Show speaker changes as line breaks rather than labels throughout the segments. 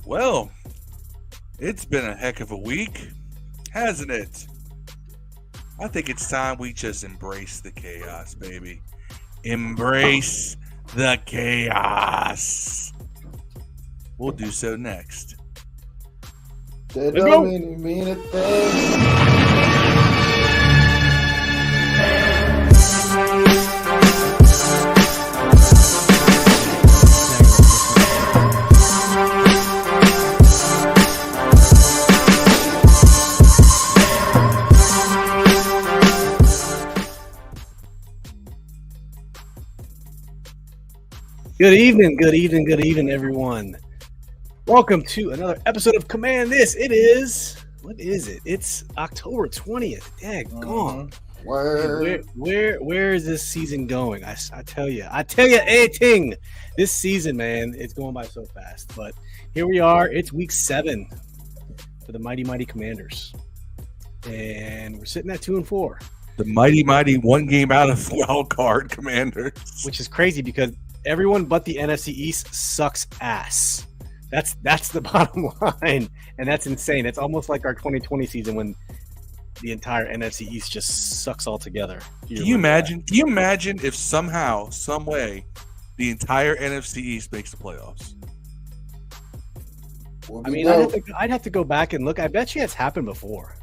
Well, it's been a heck of a week, hasn't it? I think it's time we just embrace the chaos, baby. Embrace the chaos. We'll do so next.
They don't mean a thing.
Good evening, everyone. Welcome to another episode of Command This. What is it? It's October 20th. Daggone. Where is this season going? I tell you, anything. This season, man, it's going by so fast. But here we are. It's week 7 for the Mighty Commanders. And we're sitting at 2-4.
The mighty one game out of wild card Commanders.
Which is crazy because everyone but the NFC East sucks ass. That's the bottom line, and that's insane. It's almost like our 2020 season when the entire NFC East just sucks altogether.
Can you imagine? Can you imagine if somehow, some way, the entire NFC East makes the playoffs?
I mean, I'd have to go back and look. I bet you it's happened before.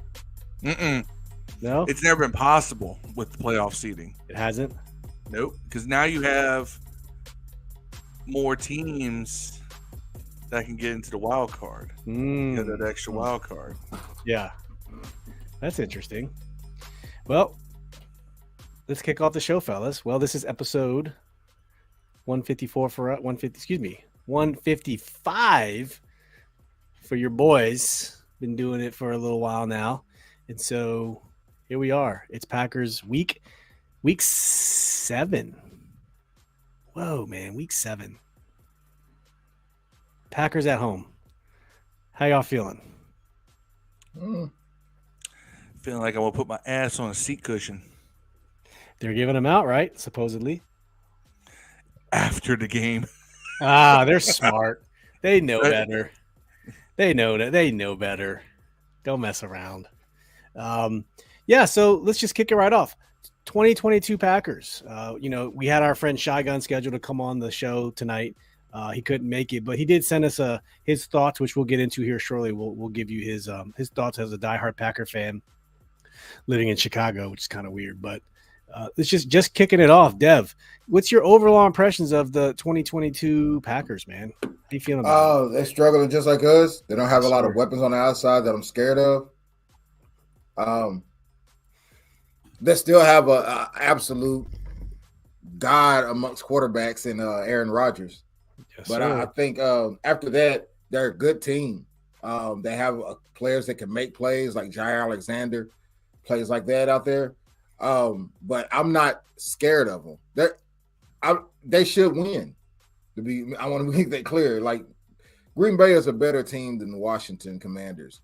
No,
it's never been possible with the playoff seeding.
It hasn't.
Nope, because now you have more teams that can get into the wild card. You have that extra wild card.
Yeah, that's interesting. Well, let's kick off the show, fellas. Well, this is episode 154 for 155 for your boys. Been doing it for a little while now, and so here we are. It's Packers week 7. Whoa, man, week 7. Packers at home. How y'all feeling?
Feeling like I will put my ass on a seat cushion.
They're giving them out, right? Supposedly.
After the game.
They're smart. They know better. They know better. Don't mess around. Yeah, so let's just kick it right off. 2022 Packers. We had our friend Chigunz scheduled to come on the show tonight. He couldn't make it, but he did send us his thoughts, which we'll get into here shortly. We'll give you his thoughts as a diehard Packer fan living in Chicago, which is kind of weird. But it's just kicking it off. Dev, what's your overall impressions of the 2022 Packers, man? How you feeling about it?
They're struggling just like us. They don't have a lot of weapons on the outside that I'm scared of. They still have a absolute god amongst quarterbacks in Aaron Rodgers.
Yes,
but I think after that, they're a good team. They have players that can make plays like Jair Alexander, plays like that out there. But I'm not scared of them. They should win. I want to make that clear. Like, Green Bay is a better team than the Washington Commanders.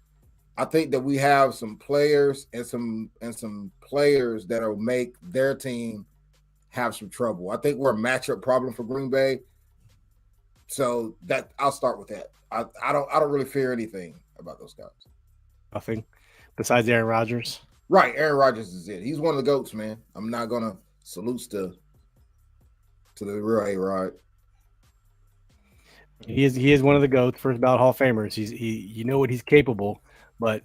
I think that we have some players and some players that'll make their team have some trouble. I think we're a matchup problem for Green Bay. So that I'll start with that. I don't really fear anything about those guys.
Nothing besides Aaron Rodgers.
Right, Aaron Rodgers is it. He's one of the GOATs, man. I'm not gonna salute to the real A-Rod.
He is one of the GOATs, first ballot Hall of Famers. You know what he's capable, but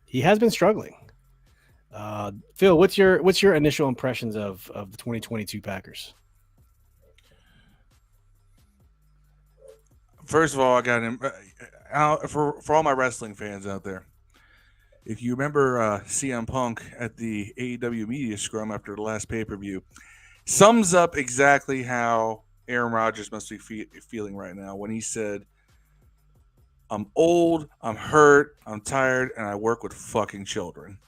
he has been struggling. Phil, what's your initial impressions of the 2022 Packers?
First of all, I got him for all my wrestling fans out there. If you remember CM Punk at the AEW media scrum after the last pay-per-view, sums up exactly how Aaron Rodgers must be feeling right now when he said, "I'm old, I'm hurt, I'm tired, and I work with fucking children."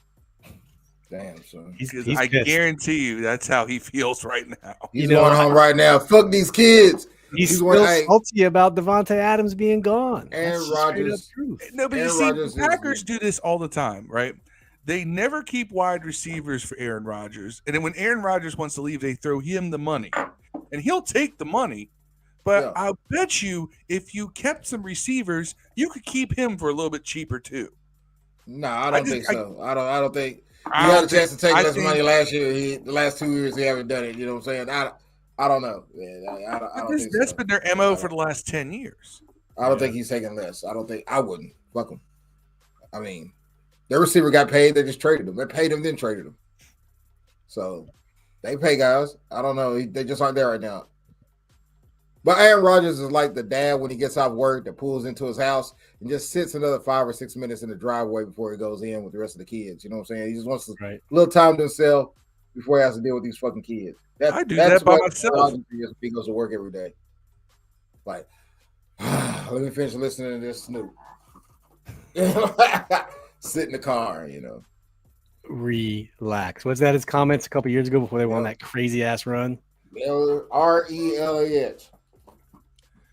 Damn, son.
I guarantee you that's how he feels right now.
He's going home right now. Fuck these kids.
He's still salty about Devontae Adams being gone.
Aaron Rodgers.
No, but you see, Packers do this all the time, right? They never keep wide receivers for Aaron Rodgers. And then when Aaron Rodgers wants to leave, they throw him the money. And he'll take the money, But
Yeah.
I bet you if you kept some receivers, you could keep him for a little bit cheaper too.
No, I
I
don't
just,
think so. I don't think
I
he had a
don't think.
chance to take
I
less
think
money last year. The last 2 years he haven't done it. You know what I'm saying? I don't know. Man. I don't think
that's
so.
been their MO for the last 10 years.
I don't think he's taking less. I wouldn't. Fuck him. I mean, their receiver got paid. They just traded him. They paid him, then traded him. So they pay guys. I don't know. They just aren't there right now. But Aaron Rodgers is like the dad when he gets off work that pulls into his house and just sits another 5 or 6 minutes in the driveway before he goes in with the rest of the kids. You know what I'm saying? He just wants a little time to himself before he has to deal with these fucking kids.
I do that by myself.
He goes to work every day. Like, let me finish listening to this Snoop. Sit in the car, you know.
Relax. Was that his comments a couple years ago before they went on that crazy ass run?
RELAH.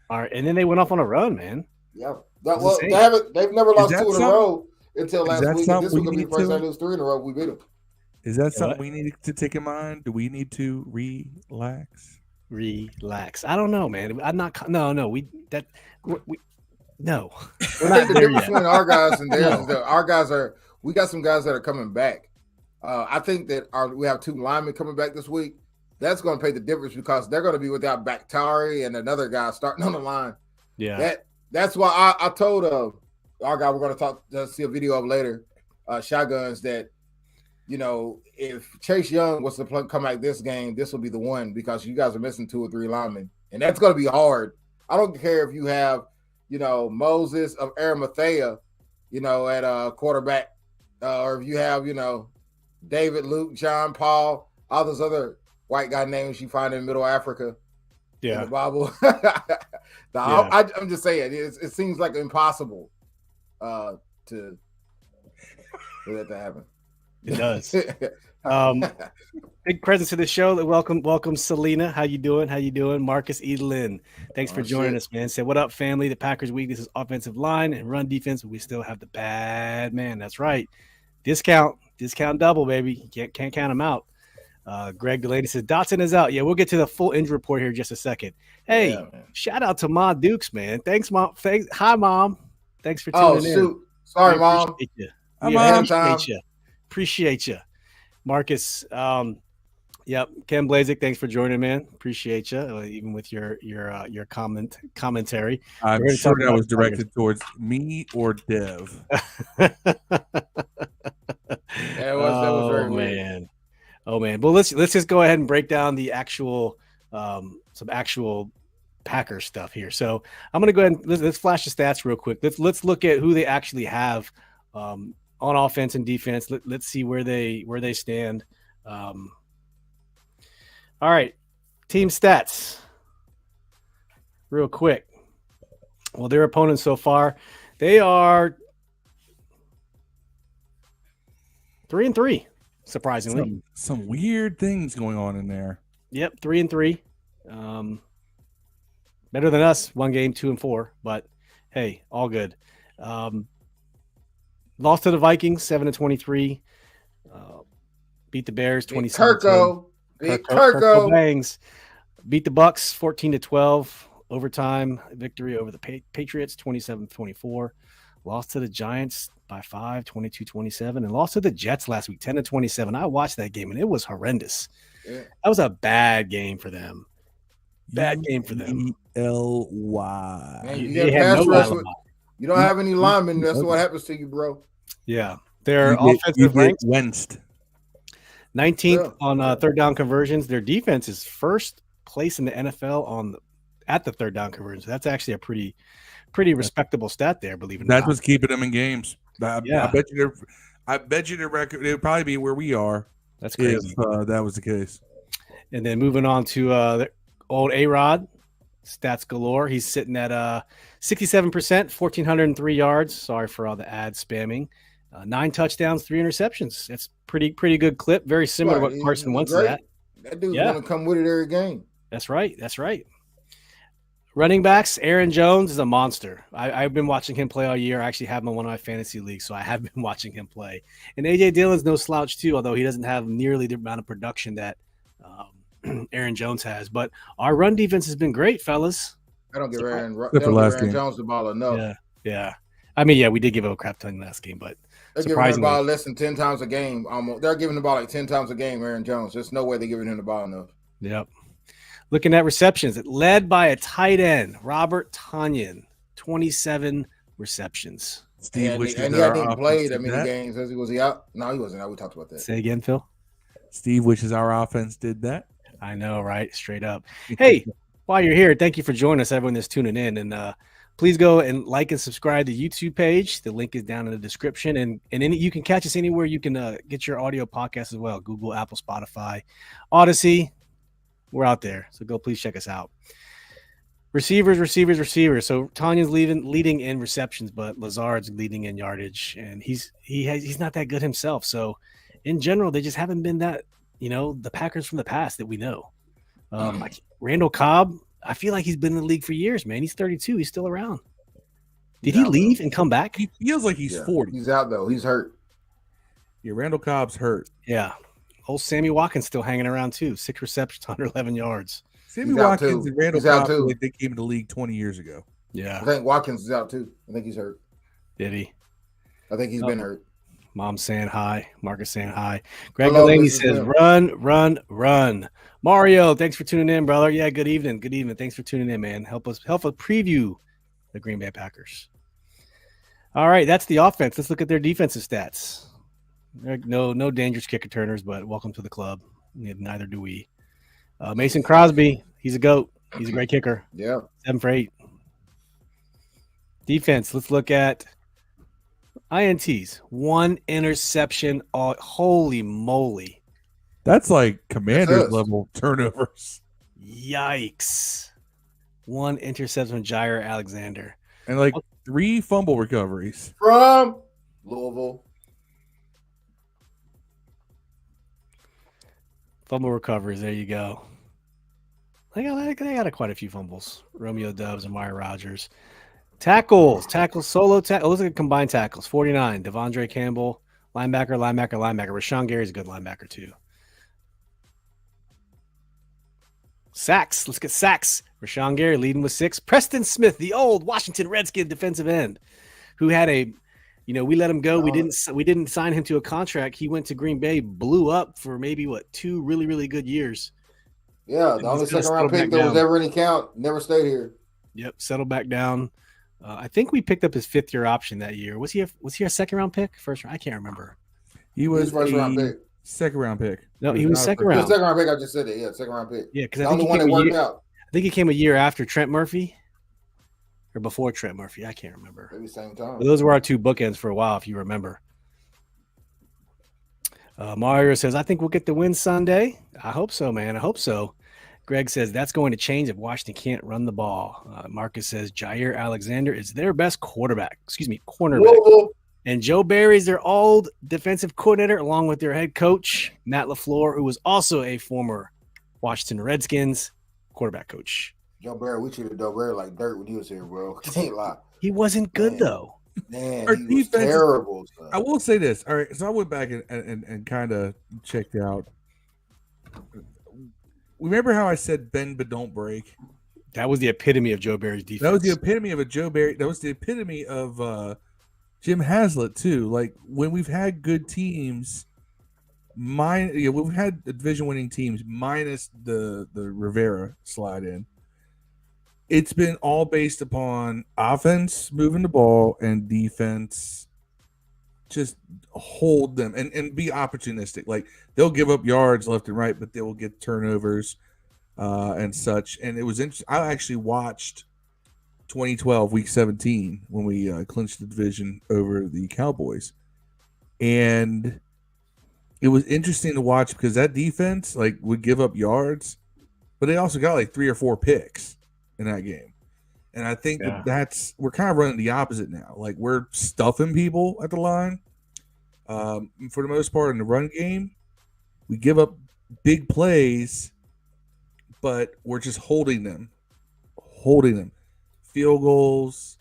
All right, and then they went off on a run, man.
Yep. They've never lost 2 in a row until last week. This was gonna be the first time lose 3 in a row. We beat them.
Is that something we need to take in mind? Do we need to relax?
Relax. I don't know, man. I'm not. No. No.
I think the difference between our guys and theirs is that our guys we got some guys that are coming back. I think that we have 2 linemen coming back this week. That's going to pay the difference because they're going to be without Bakhtari and another guy starting on the line.
Yeah.
That's why I told our guy we're going to see a video of later, Chigunz, that, you know, if Chase Young was to come back this game, this will be the one because you guys are missing 2 or 3 linemen. And that's going to be hard. I don't care if you have, you know, Moses of Arimathea, you know, at quarterback, or if you have, you know, David, Luke, John, Paul, all those other white guy names you find in Middle Africa, in the Bible. I'm just saying, it seems like impossible for that to happen.
It does. Big presence to the show. Welcome, Selena. How you doing? Marcus Edelin. Thanks for joining us, man. Said, what up, family? The Packers' weakness is offensive line and run defense, but we still have the bad man. That's right. Discount double, baby. Can't count them out. Greg Delaney says Dotson is out. Yeah, we'll get to the full injury report here in just a second. Hey, shout out to Ma Dukes, man. Thanks, Mom. Hi, Mom. Thanks for tuning in.
Shoot. Sorry, Mom.
Appreciate you. Marcus. Yep. Ken Blazik, thanks for joining, man. Appreciate you, even with your commentary.
I'm sure that was directed towards me or Dev.
That was very weird.
Oh man. Well, let's just go ahead and break down the actual some actual Packer stuff here. So I'm gonna go ahead and let's flash the stats real quick. Let's look at who they actually have on offense and defense. Let's see where they stand. All right, team stats real quick. Well, their opponents so far, they are 3-3. Surprisingly,
some weird things going on in there.
Yep, 3-3. Better than us. 1 game, 2-4. But hey, all good. Lost to the Vikings, 7-23. Beat the Bears, 27.
Kirko
bangs. Beat the Bucks, 14-12. Overtime victory over the Patriots, 27-24. Lost to the Giants by 5, 22-27, and lost to the Jets last week, 10-27. I watched that game, and it was horrendous. Yeah. That was a bad game for them. Bad game for them.
L-Y. You don't have any linemen. That's what happens to you, bro.
Yeah. Their offensive ranks, 19th on third down conversions. Their defense is first place in the NFL at the third down conversions. That's actually a pretty respectable stat there, believe it or not.
That's what's keeping them in games. I bet you the record it would probably be where we are.
That's crazy.
If that was the case.
And then moving on to the old A-Rod, stats galore. He's sitting at 67%, 1,403 yards. Sorry for all the ad spamming. 9 touchdowns, 3 interceptions. That's pretty good clip. Very similar to what Carson Wentz is at.
That dude's going to come with it every game.
That's right. Running backs, Aaron Jones is a monster. I've been watching him play all year. I actually have him in one of my fantasy leagues, so I have been watching him play. And A.J. Dillon's no slouch, too, although he doesn't have nearly the amount of production that Aaron Jones has. But our run defense has been great, fellas.
I don't give Aaron
game.
Jones the ball enough.
Yeah. I mean, yeah, we did give up a crap ton last game, but
they're giving him the ball less than 10 times a game. Almost, they're giving the ball like 10 times a game. Aaron Jones, there's no way they're giving him the ball enough.
Yep. Looking at receptions, it led by a tight end, Robert Tonyan, 27 receptions.
Steve, and he hadn't even played that many games. Was he out? No, he wasn't out. We talked about that.
Say again, Phil.
Steve wishes our offense did that.
I know, right? Straight up. Hey, while you're here, thank you for joining us, everyone that's tuning in. And please go and like and subscribe to the YouTube page. The link is down in the description. And you can catch us anywhere you can get your audio podcast as well. Google, Apple, Spotify, Odyssey. We're out there. So go please check us out. Receivers. So Tanya's leading in receptions, but Lazard's leading in yardage. And he's not that good himself. So in general, they just haven't been that, the Packers from the past that we know. Randall Cobb, I feel like he's been in the league for years, man. He's 32. He's still around. Did he leave and come back?
He feels like he's 40.
He's out, though. He's hurt.
Yeah, Randall Cobb's hurt.
Yeah. Old Sammy Watkins still hanging around, too. 6 receptions, 111 yards.
Sammy Watkins and Randall Cobb, like they came into the league 20 years ago.
Yeah.
I think Watkins is out, too. I think he's hurt.
Did he?
I think he's been hurt.
Mom saying hi. Marcus saying hi. Greg Delaney says, run. Mario, thanks for tuning in, brother. Yeah, good evening. Thanks for tuning in, man. Help us preview the Green Bay Packers. All right, that's the offense. Let's look at their defensive stats. No dangerous kick returners, but welcome to the club. Neither do we. Mason Crosby, he's a GOAT. He's a great kicker.
Yeah.
7 for 8. Defense, let's look at INTs. 1 interception. Holy moly.
That's like Commanders level turnovers.
Yikes. 1 interception from Jair Alexander.
And like 3 fumble recoveries.
From Louisville.
Fumble recoveries. There you go. They got quite a few fumbles. Romeo Doubs and Amari Rogers. Tackles, solo tackle. Let's look at combined tackles. 49. Devondre Campbell, linebacker. Rashawn Gary's a good linebacker too. Sacks. Let's get sacks. Rashawn Gary leading with 6. Preston Smith, the old Washington Redskin defensive end, who had we let him go. We didn't sign him to a contract. He went to Green Bay, blew up for maybe 2 really, really good years.
Yeah, the only second round pick that was ever any count. Never stayed here.
Yep, settled back down. I think we picked up his 5th year option that year. Was he a second round pick? First round? I can't remember.
He was
first round pick.
Second round pick.
No, he was second round.
Second round pick. I just said it. Yeah, second round pick.
Yeah, because
the only one that worked out.
I think he came a year after Trent Murphy, or before Trent Murphy. I can't remember.
Maybe same time.
But those were our 2 bookends for a while, if you remember. Mario says, "I think we'll get the win Sunday." I hope so, man. I hope so. Greg says that's going to change if Washington can't run the ball. Marcus says Jair Alexander is their best cornerback.
Whoa.
And Joe Barry's their old defensive coordinator, along with their head coach, Matt LaFleur, who was also a former Washington Redskins quarterback coach.
Joe Barry, we treated Joe Barry like dirt when he was here, bro. Can't lie.
He wasn't good, though.
Man, he was terrible. Son.
I will say this. All right, so I went back and kind of checked out. Remember how I said bend but don't break?
That was the epitome of Joe Barry's defense.
That was the epitome of a Joe Barry. That was the epitome of Jim Haslett too. Like when we've had good teams, we've had division-winning teams minus the Rivera slide in. It's been all based upon offense moving the ball and defense just hold them and be opportunistic. Like they'll give up yards left and right, but they will get turnovers and such. And it was interesting. I actually watched 2012 week 17 when we clinched the division over the Cowboys. And it was interesting to watch because that defense would give up yards, but they also got 3 or 4 picks in that game. And I think we're kind of running the opposite now. Like we're stuffing people at the line. For the most part in the run game, we give up big plays, but we're just holding them. Field goals,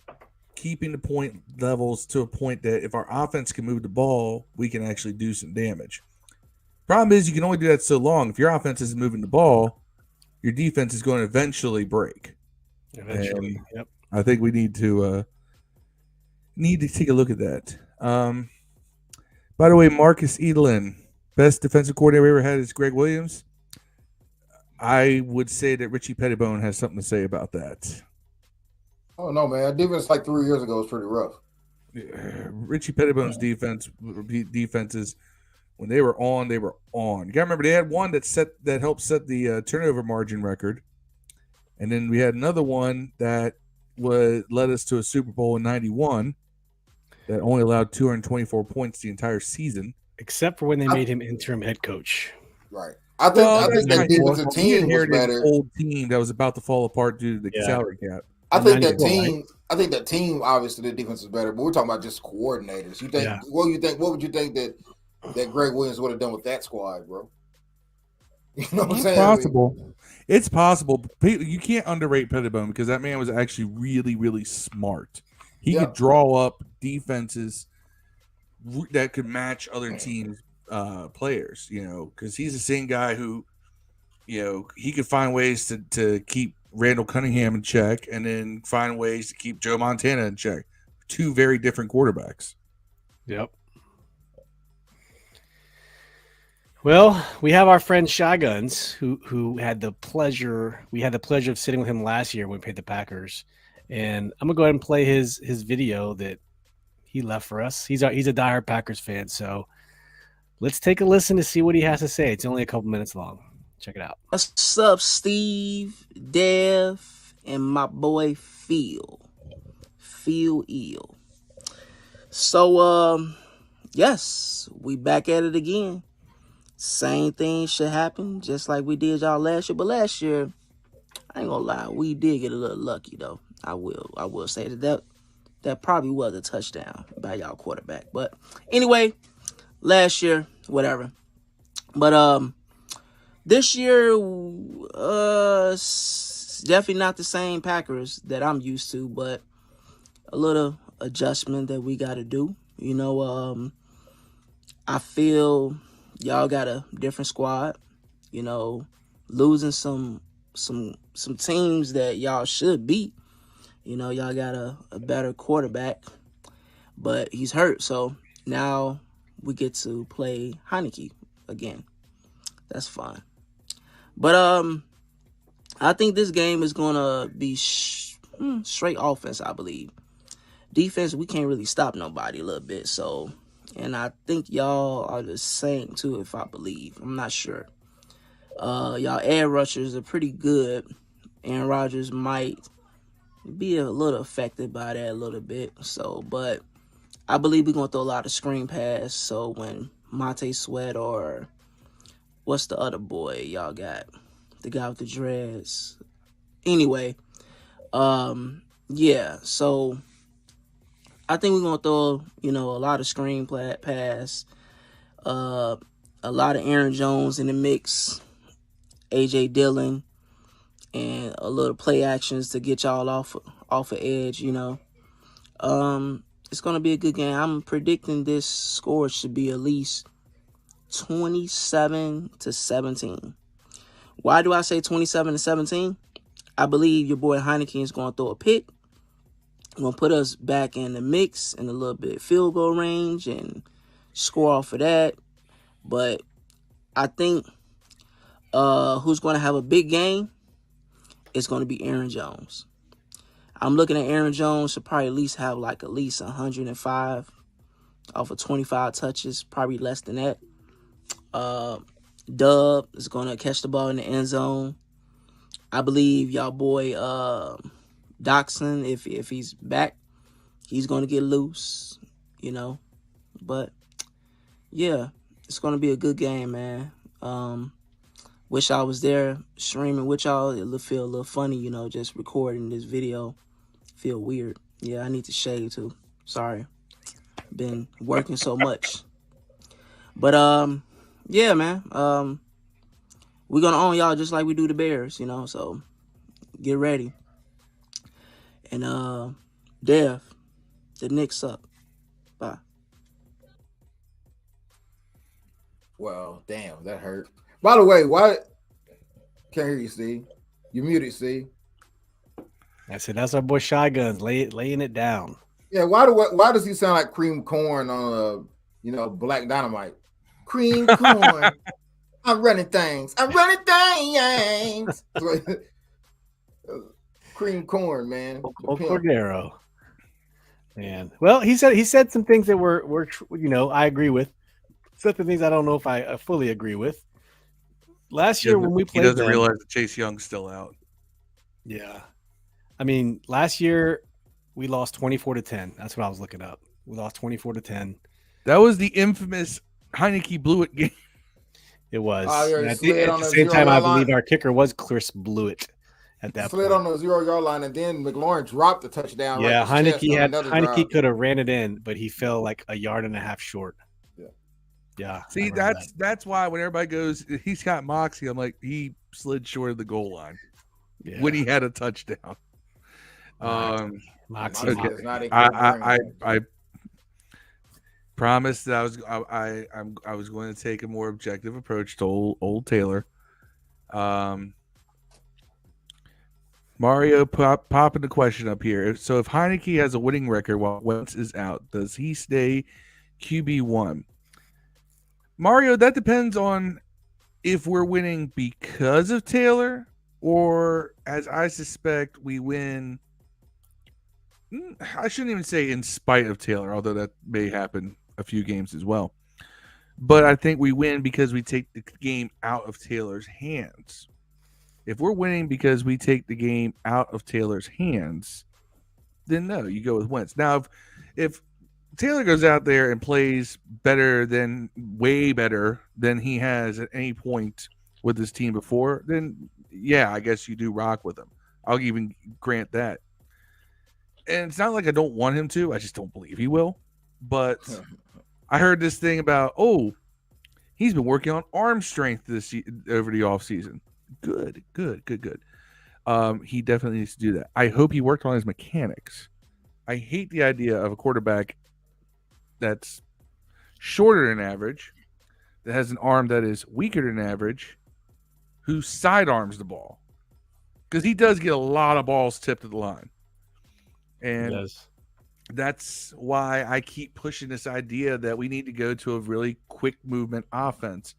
keeping the point levels to a point that if our offense can move the ball, we can actually do some damage. Problem is, you can only do that so long. If your offense isn't moving the ball, your defense is going to eventually break.
Eventually,
And
yep.
I think we need to take a look at that. By the way, Marcus Edelin, best defensive coordinator we ever had is Greg Williams. I would say that Richie Pettibone has something to say about that.
Oh no, man! Defense like 3 years ago was pretty rough.
Richie Pettibone's defenses, when they were on, they were on. You gotta remember they had one that helped set the turnover margin record, and then we had another one that led us to a Super Bowl in '91 that only allowed 224 points the entire season.
Except for when they made him interim head coach.
Right. I think that defensive team was better.
An old team that was about to fall apart due to the salary cap.
I think that team, obviously the defense is better, but we're talking about just coordinators. You think what would you think that Greg Williams would have done with that squad, bro? You know what I'm saying?
Possible. It's possible. You can't underrate Pettibone because that man was actually really, really smart. He could draw up defenses that could match other teams' players, because he's the same guy who, he could find ways to keep Randall Cunningham in check and then find ways to keep Joe Montana in check. Two very different quarterbacks.
Yep. Well, we have our friend Chigunz, who had the pleasure. We had the pleasure of sitting with him last year when we played the Packers, and I'm gonna go ahead and play his video that he left for us. He's a diehard Packers fan, so let's take a listen to see what he has to say. It's only a couple minutes long. Check it out.
What's up, Steve, Dev, and my boy Phil Eel. So, yes, we back at it again. Same thing should happen, just like we did y'all last year. But last year, I ain't gonna lie, we did get a little lucky though. I will say that probably was a touchdown by y'all quarterback. But anyway, last year, whatever. But this year, definitely not the same Packers that I'm used to, but a little adjustment that we got to do. I feel y'all got a different squad. Losing some teams that y'all should beat. Y'all got a better quarterback, but he's hurt. So now we get to play Heineke again. That's fun. But I think this game is gonna be straight offense. I believe defense we can't really stop nobody a little bit. So, and I think y'all are the same too. If I believe, I'm not sure. Y'all air rushers are pretty good. Aaron Rodgers might be a little affected by that a little bit. So, but I believe we're gonna throw a lot of screen pass. So when Monte Sweat or what's the other boy y'all got? The guy with the dreads. Anyway, yeah. So I think we're gonna throw, a lot of screen pass, a lot of Aaron Jones in the mix, AJ Dillon, and a little play actions to get y'all off of edge. It's gonna be a good game. I'm predicting this score should be at least 27-17. Why do I say 27-17? I believe your boy Heineke is going to throw a pick. Going to put us back in the mix in a little bit field goal range and score off of that. But I think who's going to have a big game is going to be Aaron Jones. I'm looking at Aaron Jones to probably at least have at least 105 off of 25 touches, probably less than that. Dub is going to catch the ball in the end zone. I believe y'all boy Doxson, if he's back, he's going to get loose, But, yeah, it's going to be a good game, man. Wish I was there streaming with y'all. It'll feel a little funny, just recording this video. Feel weird. Yeah, I need to shave, too. Sorry. Been working so much. But, yeah, man. We're going to own y'all just like we do the Bears, so get ready. And, Dev, the Knicks up. Bye.
Well, damn, that hurt. By the way, why can't hear you, Steve? You muted, Steve.
I said that's our boy Chigunz laying it down.
Yeah, why does he sound like cream corn on Black Dynamite? Cream corn. I'm running things. Cream corn, man.
Old Cordero. Man. Well, he said some things that were I agree with. Certain things I don't know if I fully agree with. Last year when we played,
he doesn't realize that Chase Young's still out.
Yeah, I mean, last year we lost 24-10. That's what I was looking up. We lost 24-10.
That was the infamous Heineke Blewett game.
It was.
At
the same time, I believe our kicker was Chris Blewett at that
slid
point.
On the 0-yard line, and then McLaurin dropped the touchdown.
Yeah, Heineke could have ran it in, but he fell like a yard and a half short. Yeah.
See, that's why when everybody goes, he's got moxie, I'm like, he slid short of the goal line when he had a touchdown.
Moxie.
Okay. I promised that I was going to take a more objective approach to old Taylor. Mario popping the question up here. So if Heineke has a winning record while Wentz is out, does he stay QB1? Mario, that depends on if we're winning because of Taylor or, as I suspect, we win. I shouldn't even say in spite of Taylor, although that may happen a few games as well. But I think we win because we take the game out of Taylor's hands. If we're winning because we take the game out of Taylor's hands, then no, you go with Wentz. Now, if Taylor goes out there and plays way better than he has at any point with his team before, then yeah, I guess you do rock with him. I'll even grant that. And it's not like I don't want him to. I just don't believe he will. But I heard this thing about, he's been working on arm strength over the offseason. Good. He definitely needs to do that. I hope he worked on his mechanics. I hate the idea of a quarterback that's shorter than average, that has an arm that is weaker than average, who sidearms the ball. Because he does get a lot of balls tipped at the line. And that's why I keep pushing this idea that we need to go to a really quick movement offense.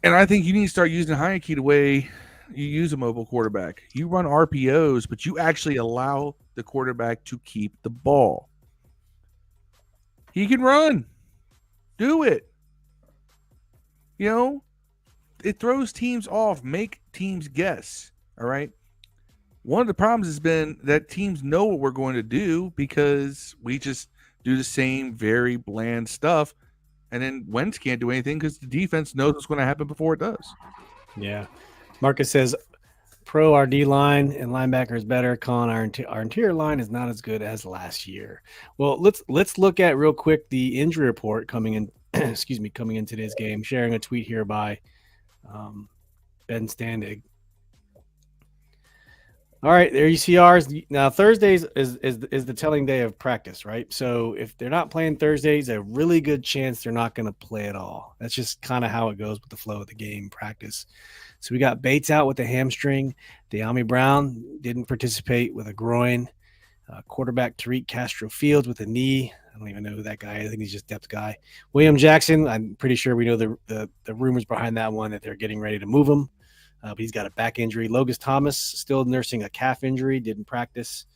And I think you need to start using Heineke the way you use a mobile quarterback. You run RPOs, but you actually allow the quarterback to keep the ball. He can run. Do it. It throws teams off, make teams guess. All right. One of the problems has been that teams know what we're going to do because we just do the same very bland stuff. And then Wentz can't do anything because the defense knows what's going to happen before it does.
Yeah. Marcus says, pro RD line and linebacker is better. Colin, our interior line is not as good as last year. Well, let's look at real quick the injury report coming in today's game. Sharing a tweet here by Ben Standig. All right, there you see ours. Now Thursdays is the telling day of practice, right? So if they're not playing Thursdays, a really good chance they're not going to play at all. That's just kind of how it goes with the flow of the game practice. So we got Bates out with a hamstring. De'Ami Brown didn't participate with a groin. Quarterback Tariq Castro Fields with a knee. I don't even know who that guy is. I think he's just depth guy. William Jackson, I'm pretty sure we know the rumors behind that one that they're getting ready to move him. But he's got a back injury. Logus Thomas still nursing a calf injury, didn't practice.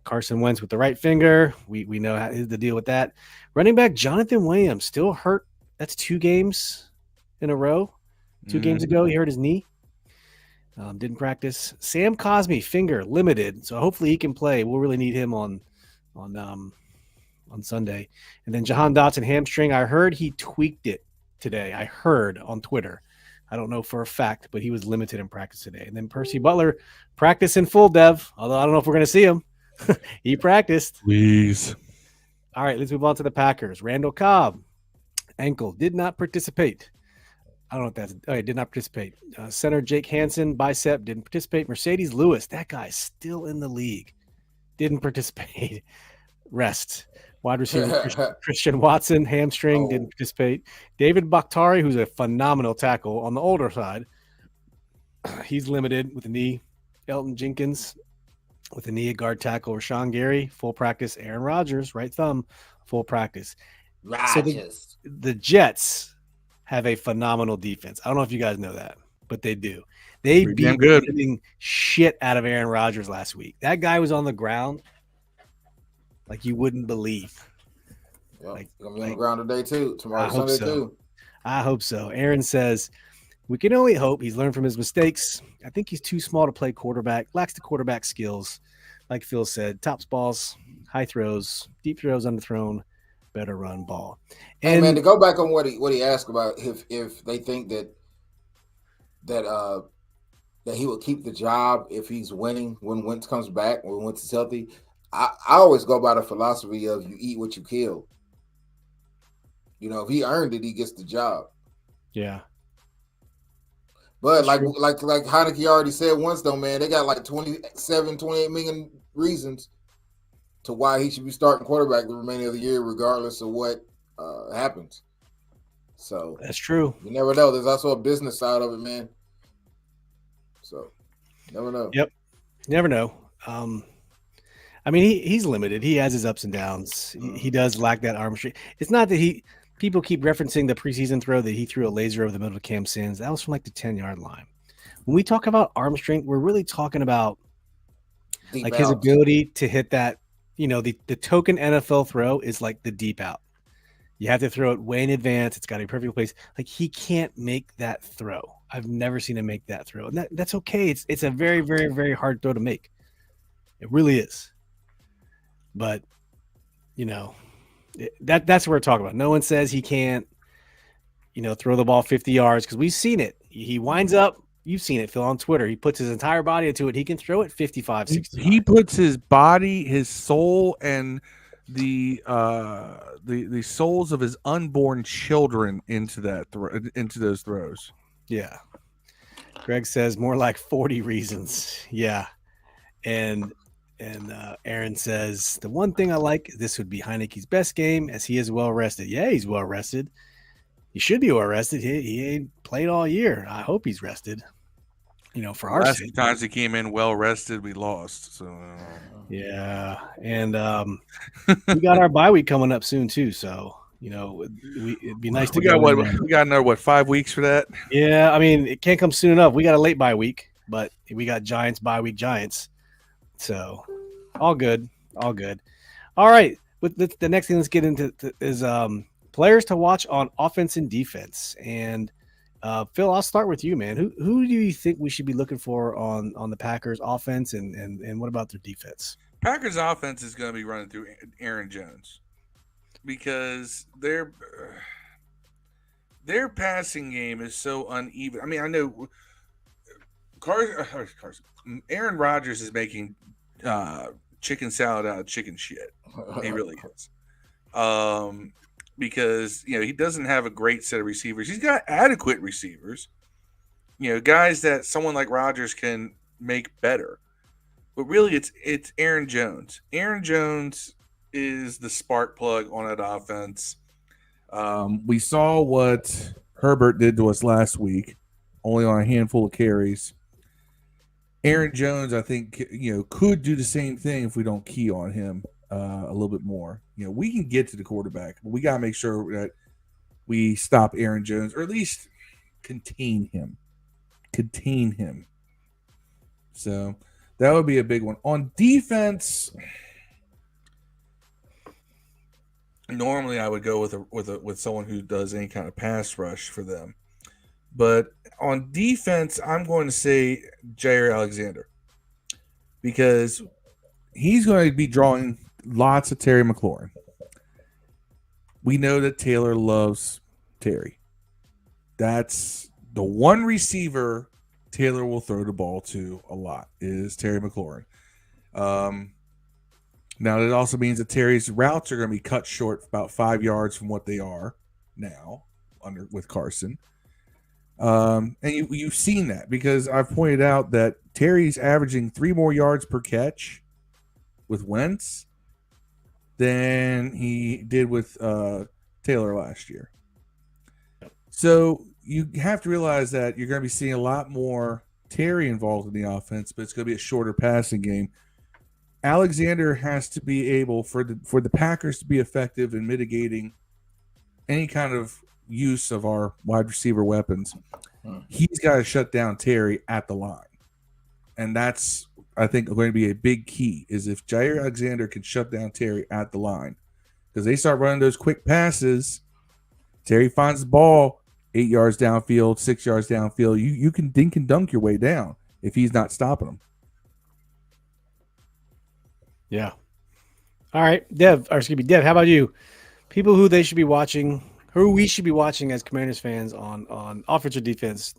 Carson Wentz with the right finger. We know the deal with that. Running back Jonathan Williams still hurt. That's 2 games in a row. 2 games ago, he hurt his knee. Didn't practice. Sam Cosmi, finger limited, so hopefully he can play. We'll really need him on Sunday. And then Jahan Dotson hamstring. I heard he tweaked it today. I heard on Twitter. I don't know for a fact, but he was limited in practice today. And then Percy Butler practiced in full, Dev, although I don't know if we're going to see him. He practiced.
Please.
All right, let's move on to the Packers. Randall Cobb, ankle, did not participate. I don't know what that's. Oh, he did not participate. Center Jake Hansen, bicep, didn't participate. Mercedes Lewis, that guy's still in the league. Didn't participate. Rest. Wide receiver Christian Watson, hamstring, didn't participate. David Bakhtari, who's a phenomenal tackle on the older side, he's limited with a knee. Elton Jenkins with a knee at guard tackle. Rashawn Gary, full practice. Aaron Rodgers, right thumb, full practice.
Rodgers.
So the Jets have a phenomenal defense. I don't know if you guys know that, but they do. They beat the shit out of Aaron Rodgers last week. That guy was on the ground like you wouldn't believe.
Yep. Like, gonna be on the ground today too. Tomorrow Sunday too.
I hope so. Aaron says, we can only hope he's learned from his mistakes. I think he's too small to play quarterback, lacks the quarterback skills. Like Phil said, tops balls, high throws, deep throws underthrown, better run ball. And
hey man, to go back on what he asked about if they think that he will keep the job if he's winning when Wentz comes back, when Wentz is healthy. I always go by the philosophy of you eat what you kill. You know, if he earned it, he gets the job.
Yeah.
But like Heineke already said once, though, man, they got like 28 million reasons to why he should be starting quarterback the remainder of the year, regardless of what happens. So
that's true.
You never know. There's also a business side of it, man. So you never know.
Yep. You never know. I mean, he's limited. He has his ups and downs. He does lack that arm strength. It's not that people keep referencing the preseason throw that he threw a laser over the middle of Cam Sims. That was from like the 10-yard line. When we talk about arm strength, we're really talking about deep like out. His ability to hit that, you know, the token NFL throw is like the deep out. You have to throw it way in advance. It's got to be perfectly placed. Like he can't make that throw. I've never seen him make that throw. And that's okay. It's a very, very, very hard throw to make. It really is. But, you know, that's what we're talking about. No one says he can't, you know, throw the ball 50 yards because we've seen it. He winds up, you've seen it, Phil, on Twitter. He puts his entire body into it. He can throw it 55, 60.
He puts his body, his soul, and the souls of his unborn children into into those throws.
Yeah. Greg says more like 40 reasons. Yeah. And Aaron says, the one thing I like, this would be Heineke's best game as he is well rested. Yeah, he's well rested. He should be well rested. He ain't played all year. I hope he's rested. You know, for our sake.
Times he came in well rested, we lost. So
yeah, and we got our bye week coming up soon too. So you know, it'd be nice to
we got another 5 weeks for that.
Yeah, I mean it can't come soon enough. We got a late bye week, but we got Giants bye week Giants. So all good. All right. With the next thing let's get into is players to watch on offense and defense. And Phil, I'll start with you, man. Who do you think we should be looking for on the Packers offense and what about their defense?
Packers offense is going to be running through Aaron Jones because their passing game is so uneven. I mean, I know Aaron Rodgers is making chicken salad out of chicken shit. He really is. Because, you know, he doesn't have a great set of receivers. He's got adequate receivers, you know, guys that someone like Rodgers can make better. But really, it's Aaron Jones. Aaron Jones is the spark plug on that offense. We saw what Herbert did to us last week, only on a handful of carries. Aaron Jones, I think, you know, could do the same thing if we don't key on him a little bit more. You know, we can get to the quarterback, but we got to make sure that we stop Aaron Jones or at least contain him. So that would be a big one. On defense, normally I would go with someone who does any kind of pass rush for them. But on defense, I'm going to say Jair Alexander because he's going to be drawing lots of Terry McLaurin. We know that Taylor loves Terry. That's the one receiver Taylor will throw the ball to a lot is Terry McLaurin. Now, that also means that Terry's routes are going to be cut short about 5 yards from what they are now with Carson. And you've seen that because I've pointed out that Terry's averaging 3 more yards per catch with Wentz than he did with Taylor last year. So you have to realize that you're going to be seeing a lot more Terry involved in the offense, but it's going to be a shorter passing game. Alexander has to be able for the Packers to be effective in mitigating any kind of use of our wide receiver weapons. He's got to shut down Terry at the line, and that's, I think, going to be a big key. Is if Jair Alexander can shut down Terry at the line, because they start running those quick passes. Terry finds the ball 8 yards downfield, 6 yards downfield. You can dink and dunk your way down if he's not stopping them.
Yeah. All right, Dev. How about you? People who they should be watching, who we should be watching as Commanders fans on offense or defense.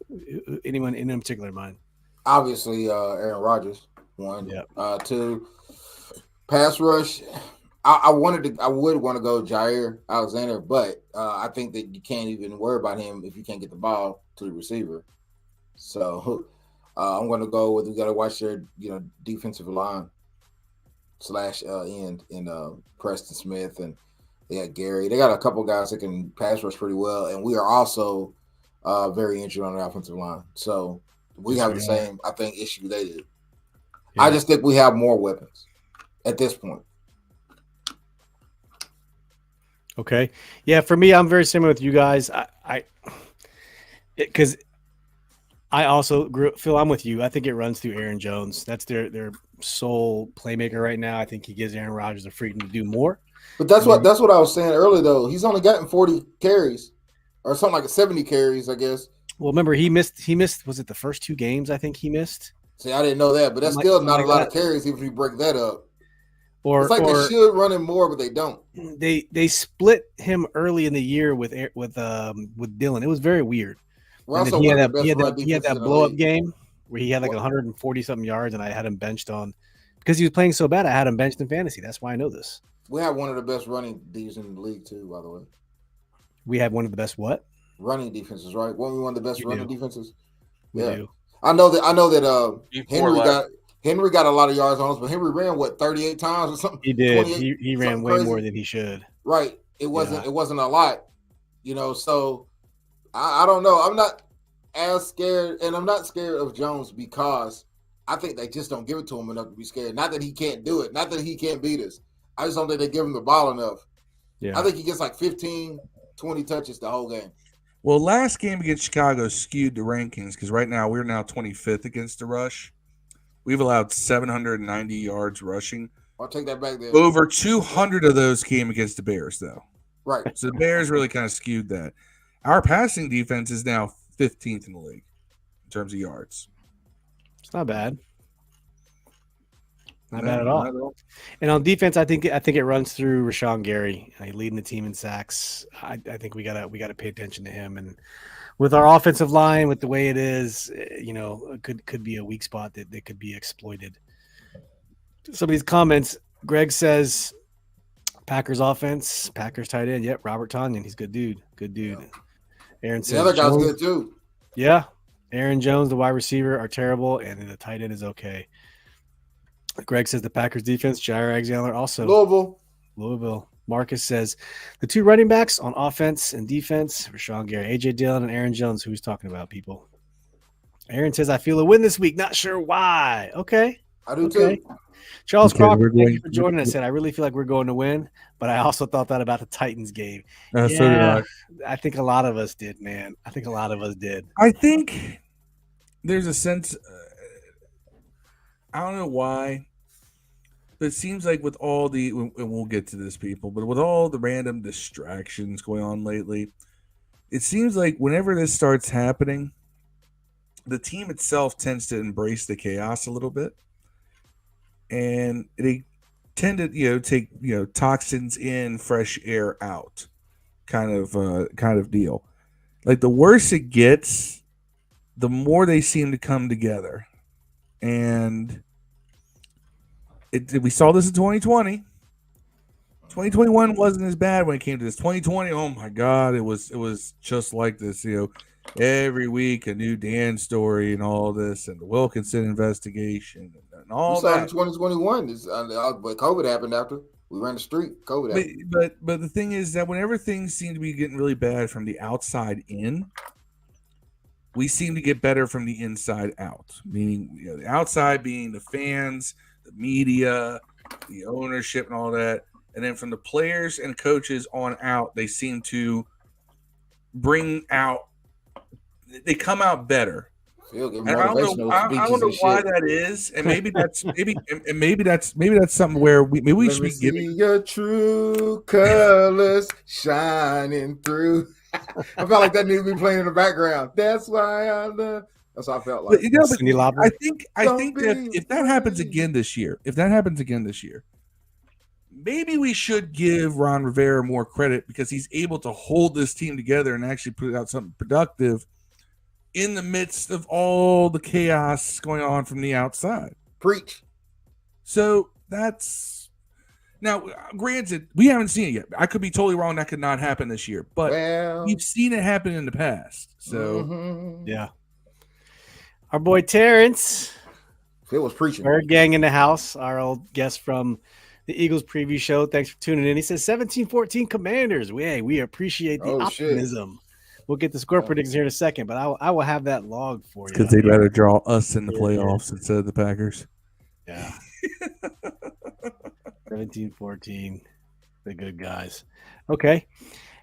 Anyone in particular mind?
Obviously, Aaron Rodgers. One.
Yep.
Two. Pass rush. I would want to go Jair Alexander, but I think that you can't even worry about him if you can't get the ball to the receiver. So I'm going to go with, we got to watch their defensive line / end in Preston Smith, and they got Gary. They got a couple guys that can pass rush pretty well, and we are also very injured on the offensive line. So we have the same, I think, issue they do. Yeah. I just think we have more weapons at this point.
Okay. Yeah, for me, I'm very similar with you guys. Because I also Phil, I'm with you. I think it runs through Aaron Jones. That's their sole playmaker right now. I think he gives Aaron Rodgers the freedom to do more.
But that's what I was saying earlier, though. He's only gotten 40 carries or something like 70 carries, I guess.
Well, remember, he missed, was it the first 2 games I think he missed?
See, I didn't know that, but that's still not a lot of carries if you break that up.
It's
like they should run him more, but they don't.
They split him early in the year with Dylan. It was very weird. He had that blow up game where he had like 140 something yards, and I had him benched on because he was playing so bad. I had him benched in fantasy. That's why I know this.
We have one of the best running defenses in the league too, by the way.
We have one of the best what?
Running defenses, right? Weren't we one of the best running defenses?
We do.
I know that Henry got a lot of yards on us, but Henry ran 38 times or something.
He did. He ran way more than he should.
Right. It wasn't a lot, so I don't know. I'm not as scared, and I'm not scared of Jones because I think they just don't give it to him enough to be scared. Not that he can't do it, not that he can't beat us. I just don't think they give him the ball enough. Yeah. I think he gets like 15, 20 touches the whole game.
Well, last game against Chicago skewed the rankings because right now we're now 25th against the rush. We've allowed 790 yards rushing.
I'll take that back there.
Over 200 of those came against the Bears, though.
Right.
So the Bears really kind of skewed that. Our passing defense is now 15th in the league in terms of yards.
It's not bad. Not bad at all. And on defense, I think it runs through Rashawn Gary, leading the team in sacks. I think we gotta pay attention to him, and with our offensive line, with the way it is, it could be a weak spot that could be exploited. Some of these comments, Greg says, Packers offense, Packers tight end. Yep, Robert Tonyan, he's a good dude. Good dude. Yeah. Aaron says
the other guy's good too.
Yeah, Aaron Jones, the wide receiver, are terrible, and the tight end is okay. Greg says the Packers defense, Jair Alexander also. Louisville. Marcus says the 2 running backs on offense and defense, Rashawn Gary, A.J. Dillon, and Aaron Jones. Who he's talking about, people. Aaron says, I feel a win this week. Not sure why. Okay.
I do too.
Charles Crawford, thank you for joining us. I really feel like we're going to win, but I also thought that about the Titans game.
So did I.
I think a lot of us did, man. I think a lot of us did.
I think there's a sense I don't know why, but it seems like with all the, and we'll get to this, people, but with all the random distractions going on lately, it seems like whenever this starts happening, the team itself tends to embrace the chaos a little bit, and they tend to, take, toxins in, fresh air out, kind of deal. Like the worse it gets, the more they seem to come together, and we saw this in 2020. 2021 wasn't as bad when it came to this. 2020, oh my God, it was just like this. Every week a new Dan story and all this, and the Wilkinson investigation and all that.
In 2021, but COVID happened after. We ran the street. COVID.
But the thing is that whenever things seem to be getting really bad from the outside in, we seem to get better from the inside out. Meaning, the outside being the fans, the media, the ownership, and all that, and then from the players and coaches on out, they seem to bring out. They come out better. And I don't know why that is, and maybe that's something where we should be giving
your true colors shining through. I felt like that needs to be playing in the background. That's why I love. That's what I felt like.
I think that if that happens again this year, maybe we should give Ron Rivera more credit because he's able to hold this team together and actually put out something productive in the midst of all the chaos going on from the outside.
Preach.
So that's now, granted, we haven't seen it yet. I could be totally wrong. That could not happen this year, but we've seen it happen in the past. So
yeah. Our boy Terrence.
Phil was preaching.
Bird Gang in the house. Our old guest from the Eagles preview show. Thanks for tuning in. He says 17-14 Commanders. We appreciate the optimism. Shit. We'll get the score predictions here in a second, but I will have that log for you.
Because they'd rather draw us in the playoffs instead of the Packers.
Yeah. 17-14. The good guys. Okay.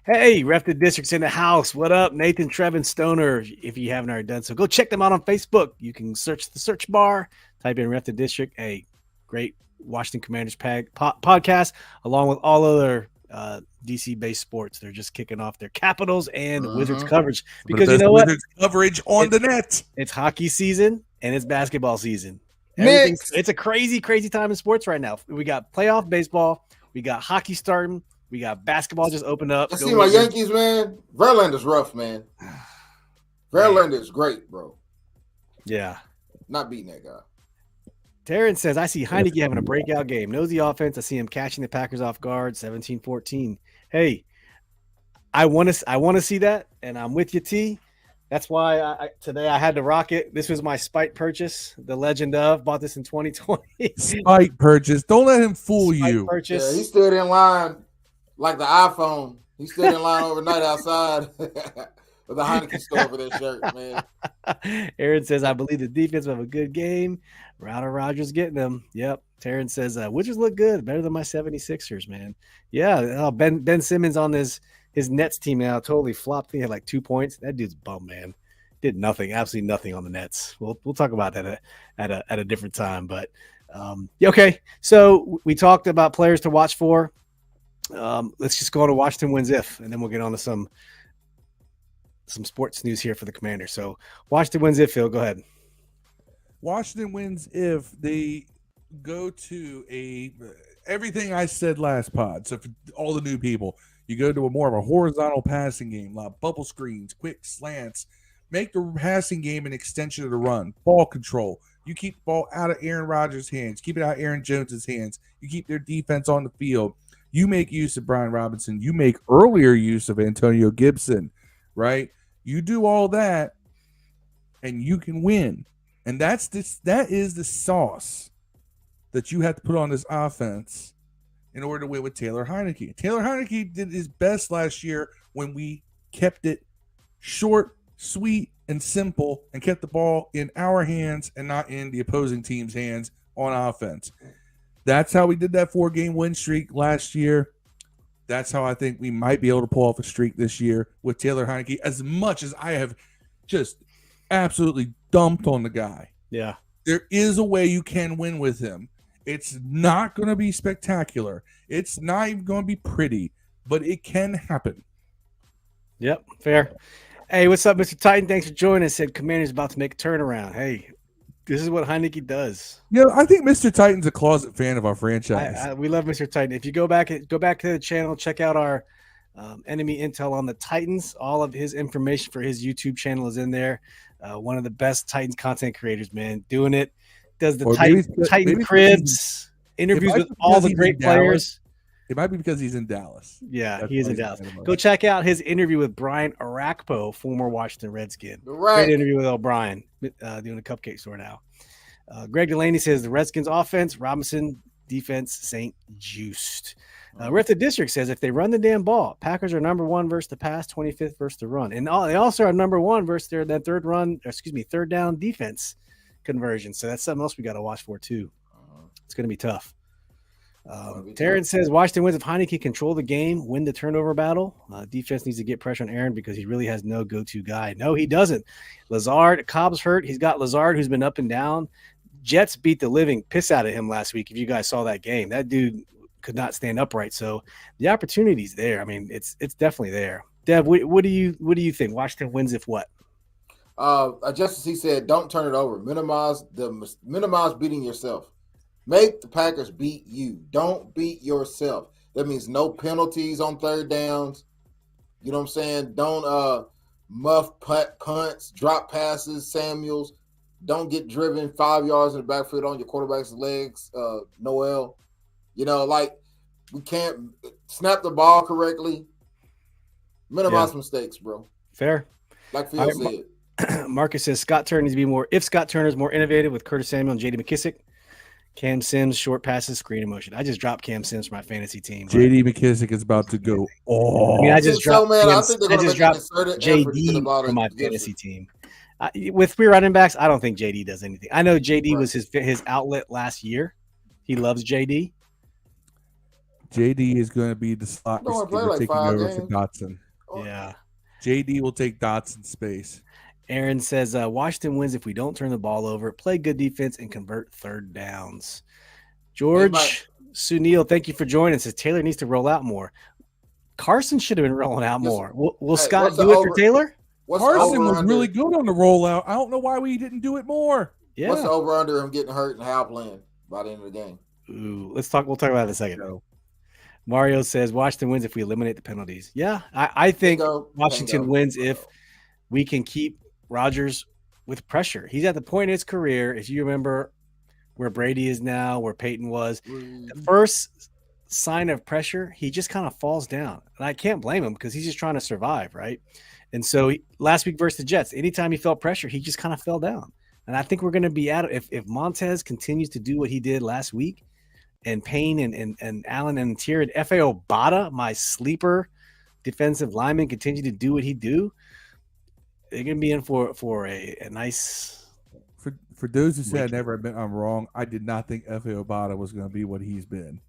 Hey, Ref the District's in the house. What up? Nathan, Trevin, Stoner, if you haven't already done so. Go check them out on Facebook. You can search the search bar, type in Ref the District. Hey, great Washington Commanders podcast, along with all other DC-based sports. They're just kicking off their Capitals and Wizards coverage because you know what?
Wizards coverage on the net.
It's hockey season and it's basketball season. It's a crazy, crazy time in sports right now. We got playoff baseball. We got hockey starting. We got basketball just opened up.
I see my Yankees, man. Verlander's rough, man. Verlander is great, bro.
Yeah.
Not beating that guy.
Terrence says, I see Heineke having a breakout game. Knows the offense. I see him catching the Packers off guard, 17-14. Hey, I want to see that, and I'm with you, T. That's why today I had to rock it. This was my spite purchase, the legend of. Bought this in 2020.
Spite purchase. Don't let him fool you.
Purchase.
Yeah, he stood in line like the iPhone. He stood in line overnight outside with the Heineken store over their shirt, man.
Aaron says, I believe the defense will have a good game. Router Rogers getting them. Yep. Terrence says, Wizards look good. Better than my 76ers, man. Yeah. Ben Simmons on his Nets team now totally flopped. He had like 2 points. That dude's bum, man. Did nothing, absolutely nothing on the Nets. We'll talk about that at a different time. But okay. So we talked about players to watch for. Let's just go on to Washington wins if, and then we'll get on to some sports news here for the Commanders. So Washington wins if, Phil, go ahead.
Washington wins if they go to everything I said last pod. So for all the new people, you go to more of a horizontal passing game, a lot of bubble screens, quick slants, make the passing game an extension of the run, ball control. You keep the ball out of Aaron Rodgers' hands, keep it out of Aaron Jones' hands. You keep their defense on the field. You make use of Brian Robinson. You make earlier use of Antonio Gibson, right? You do all that, and you can win. And that is the sauce that you have to put on this offense in order to win with Taylor Heineke. Taylor Heineke did his best last year when we kept it short, sweet, and simple and kept the ball in our hands and not in the opposing team's hands on offense. That's how we did that 4-game win streak last year. That's how I think we might be able to pull off a streak this year with Taylor Heineke, as much as I have just absolutely dumped on the guy.
Yeah.
There is a way you can win with him. It's not going to be spectacular. It's not even going to be pretty, but it can happen.
Yep, fair. Hey, what's up, Mr. Titan? Thanks for joining us. Said Commander's about to make a turnaround. Hey, this is what Heineke does.
Yeah, I think Mr. Titan's a closet fan of our franchise.
We love Mr. Titan. If you go back to the channel, check out our enemy intel on the Titans. All of his information for his YouTube channel is in there. One of the best Titans content creators, man, doing it. Does the Titan cribs, interviews with all the great players.
It might be because he's in Dallas.
Yeah, he is in Dallas. Go check out his interview with Brian Arakpo, former Washington Redskin.
Right.
Great interview with O'Brien, doing a cupcake store now. Greg Delaney says the Redskins offense, Robinson Defense Saint juiced. Rip the District says if they run the damn ball, Packers are number 1 versus the pass, 25th versus the run, and they also are number 1 versus that third down defense conversion. So that's something else we got to watch for too. It's going to be tough. Terrence says Washington wins if Heineke can control the game, win the turnover battle. Defense needs to get pressure on Aaron because he really has no go-to guy. No, he doesn't. Cobb's hurt. He's got Lazard, who's been up and down. Jets beat the living piss out of him last week. If you guys saw that game, that dude could not stand upright. So the opportunity's there. I mean, it's definitely there. Dev, what do you think? Washington wins if what?
Justice, he said, don't turn it over. Minimize beating yourself. Make the Packers beat you. Don't beat yourself. That means no penalties on third downs. You know what I'm saying? Don't muff punts, drop passes, Samuels. Don't get driven 5 yards in the backfield on your quarterback's legs, Noel. You know, like we can't snap the ball correctly. Minimize mistakes, bro.
Fair.
Like Phil said.
Marcus says Scott Turner needs to be more. If Scott Turner is more innovative with Curtis Samuel and J.D. McKissick, Cam Sims, short passes, screen emotion. I just dropped Cam Sims for my fantasy team.
J.D. McKissick is about to go.
I mean, I just dropped
J.D.
for my fantasy team. With 3 running backs, I don't think J.D. does anything. I know J.D. was his outlet last year. He loves J.D.
J.D. is going to be the slot receiver taking over for Dotson.
Yeah.
J.D. will take Dotson's space.
Aaron says Washington wins if we don't turn the ball over, play good defense, and convert third downs. George Sunil, thank you for joining. Says Taylor needs to roll out more. Carson should have been rolling out more. Will Scott do it for Taylor?
Carson was really good on the rollout. I don't know why we didn't do it more.
Yeah.
What's the over under him getting hurt and Hal playing by the end of the game?
Ooh, we'll talk about it in a second. Mario says Washington wins if we eliminate the penalties. Yeah, I think Washington wins if we can keep Rodgers with pressure. He's at the point in his career, if you remember where Brady is now, where Peyton was, the first sign of pressure, he just kind of falls down. And I can't blame him because he's just trying to survive, right? And so last week versus the Jets, anytime he felt pressure, he just kind of fell down. And I think we're going to be at it. If Montez continues to do what he did last week, and Payne and Allen and Tier and F.A. Obata, my sleeper defensive lineman, continue to do what he do, they're going to be in for a nice.
For those who said I'm wrong. I did not think F.A. Obata was going to be what he's been.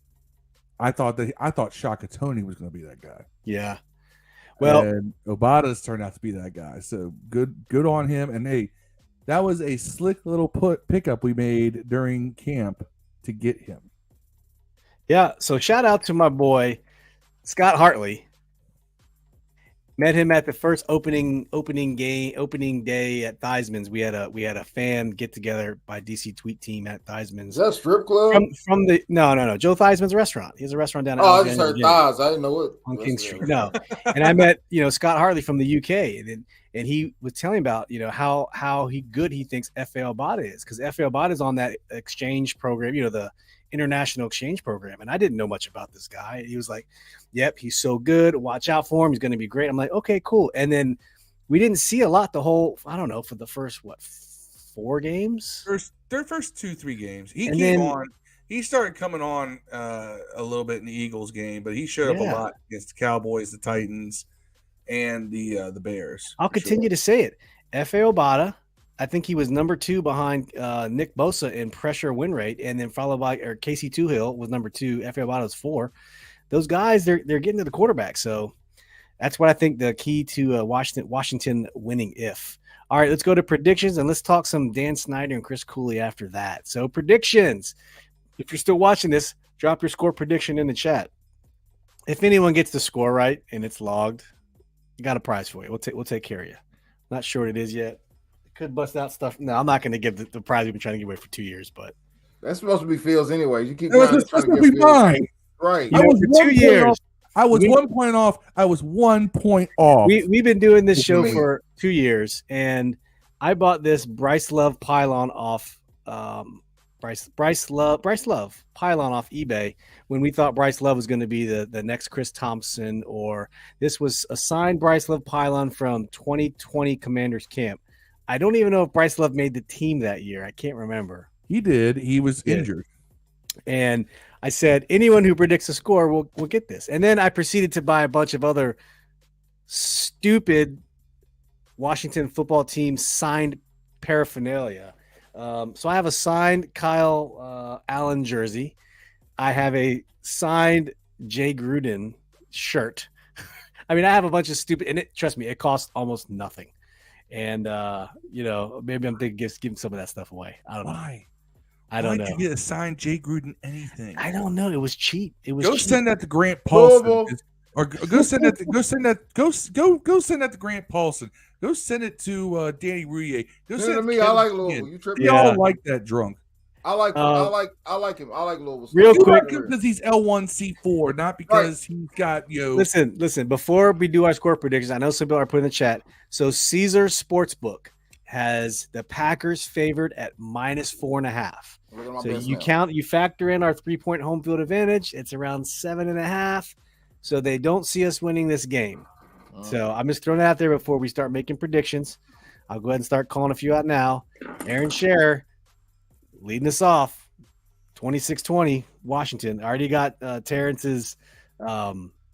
I thought Shaka Tony was going to be that guy.
Yeah. Well,
and Obata's turned out to be that guy. So good on him. And hey, that was a slick little pickup we made during camp to get him.
Yeah, so shout out to my boy Scott Hartley. Met him at the first opening day at Theismann's. We had a fan get together by DC Tweet Team at Theismann's.
Is that a strip club?
From the no Joe Theismann's restaurant. He has a restaurant down.
I just heard Thighs. I didn't know what
on King Street. No, and I met Scott Hartley from the UK, and he was telling about how good he thinks F.A. Obata is, because F.A. Obata is on that exchange program, the international exchange program, and I didn't know much about this guy. He was like, yep, he's so good, watch out for him, he's going to be great. I'm like, okay, cool. And then we didn't see a lot for the first 4 games,
their first 2-3 games. He started coming on a little bit in the Eagles game, but he showed up a lot against the Cowboys, the Titans, and the Bears.
I'll continue to say it. F.A. Obata, I think he was number 2 behind Nick Bosa in pressure win rate, and then followed by Casey Toohill was number 2. F.A. Obata was 4. Those guys, they're getting to the quarterback. So that's what I think the key to Washington winning if. All right, let's go to predictions, and let's talk some Dan Snyder and Chris Cooley after that. So predictions. If you're still watching this, drop your score prediction in the chat. If anyone gets the score right and it's logged, you got a prize for you. We'll take care of you. Not sure what it is yet. Could bust out stuff. No, I'm not going to give the prize we've been trying to give away for 2 years, but
that's supposed to be Phil's anyway. You keep
supposed to be mine.
Right.
I was
2 years.
I was 1 point off. I was 1 point off.
We've been doing this show for 2 years, and I bought this Bryce Love pylon off Bryce Love pylon off eBay when we thought Bryce Love was going to be the next Chris Thompson, or this was a signed Bryce Love pylon from 2020 Commanders camp. I don't even know if Bryce Love made the team that year. I can't remember.
He did. He was injured.
And I said, anyone who predicts a score will get this. And then I proceeded to buy a bunch of other stupid Washington football team signed paraphernalia. So I have a signed Kyle Allen jersey. I have a signed Jay Gruden shirt. I mean, I have a bunch of stupid, and trust me, it costs almost nothing. And maybe I'm thinking giving some of that stuff away. I don't know.
Why?
I don't know.
Why'd you get a signed Jay Gruden anything?
I don't know. It was cheap.
Send that to Grant Paulson, or go send that to Grant Paulson. Go send it to Danny Rouillet. Go
Send it to me.
Kevin
I like
Skin.
Louisville. You tripping?
We all like that drunk.
I like him. I like him. I like Louisville.
Real quick,
because he's L1C4, not because he's got
Listen. Before we do our score predictions, I know some people are putting in the chat. So Caesar Sportsbook has the Packers favored at -4.5. So you factor in our 3-point home field advantage. It's around 7.5. So they don't see us winning this game. So I'm just throwing it out there before we start making predictions. I'll go ahead and start calling a few out now. Aaron Scherer leading us off, 26-20, Washington. I already got Terrence's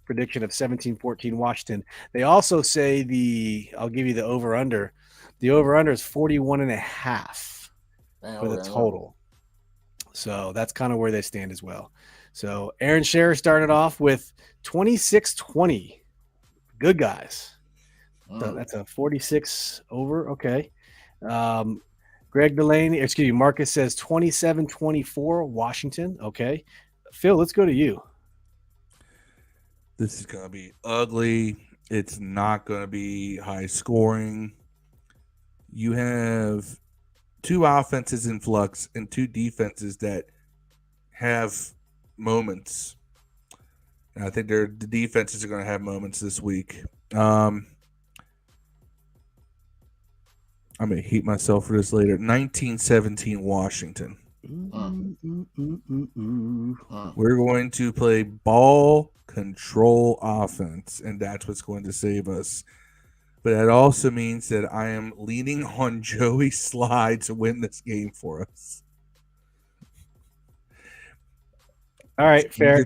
prediction of 17-14 Washington. They also say I'll give you the over-under. The over-under is 41.5 for the total. So that's kind of where they stand as well. So Aaron Scherer started off with 26-20. Good guys. So that's a 46 over. Okay. Greg Delaney, Marcus says 27-24 Washington. Okay. Phil, let's go to you.
This is going to be ugly. It's not going to be high scoring. You have two offenses in flux and two defenses that have moments. And I think the defenses are going to have moments this week. I'm going to heat myself for this later. 19-17 Washington. We're going to play ball control offense, and that's what's going to save us. But that also means that I am leaning on Joey Slye to win this game for us.
All right, fair.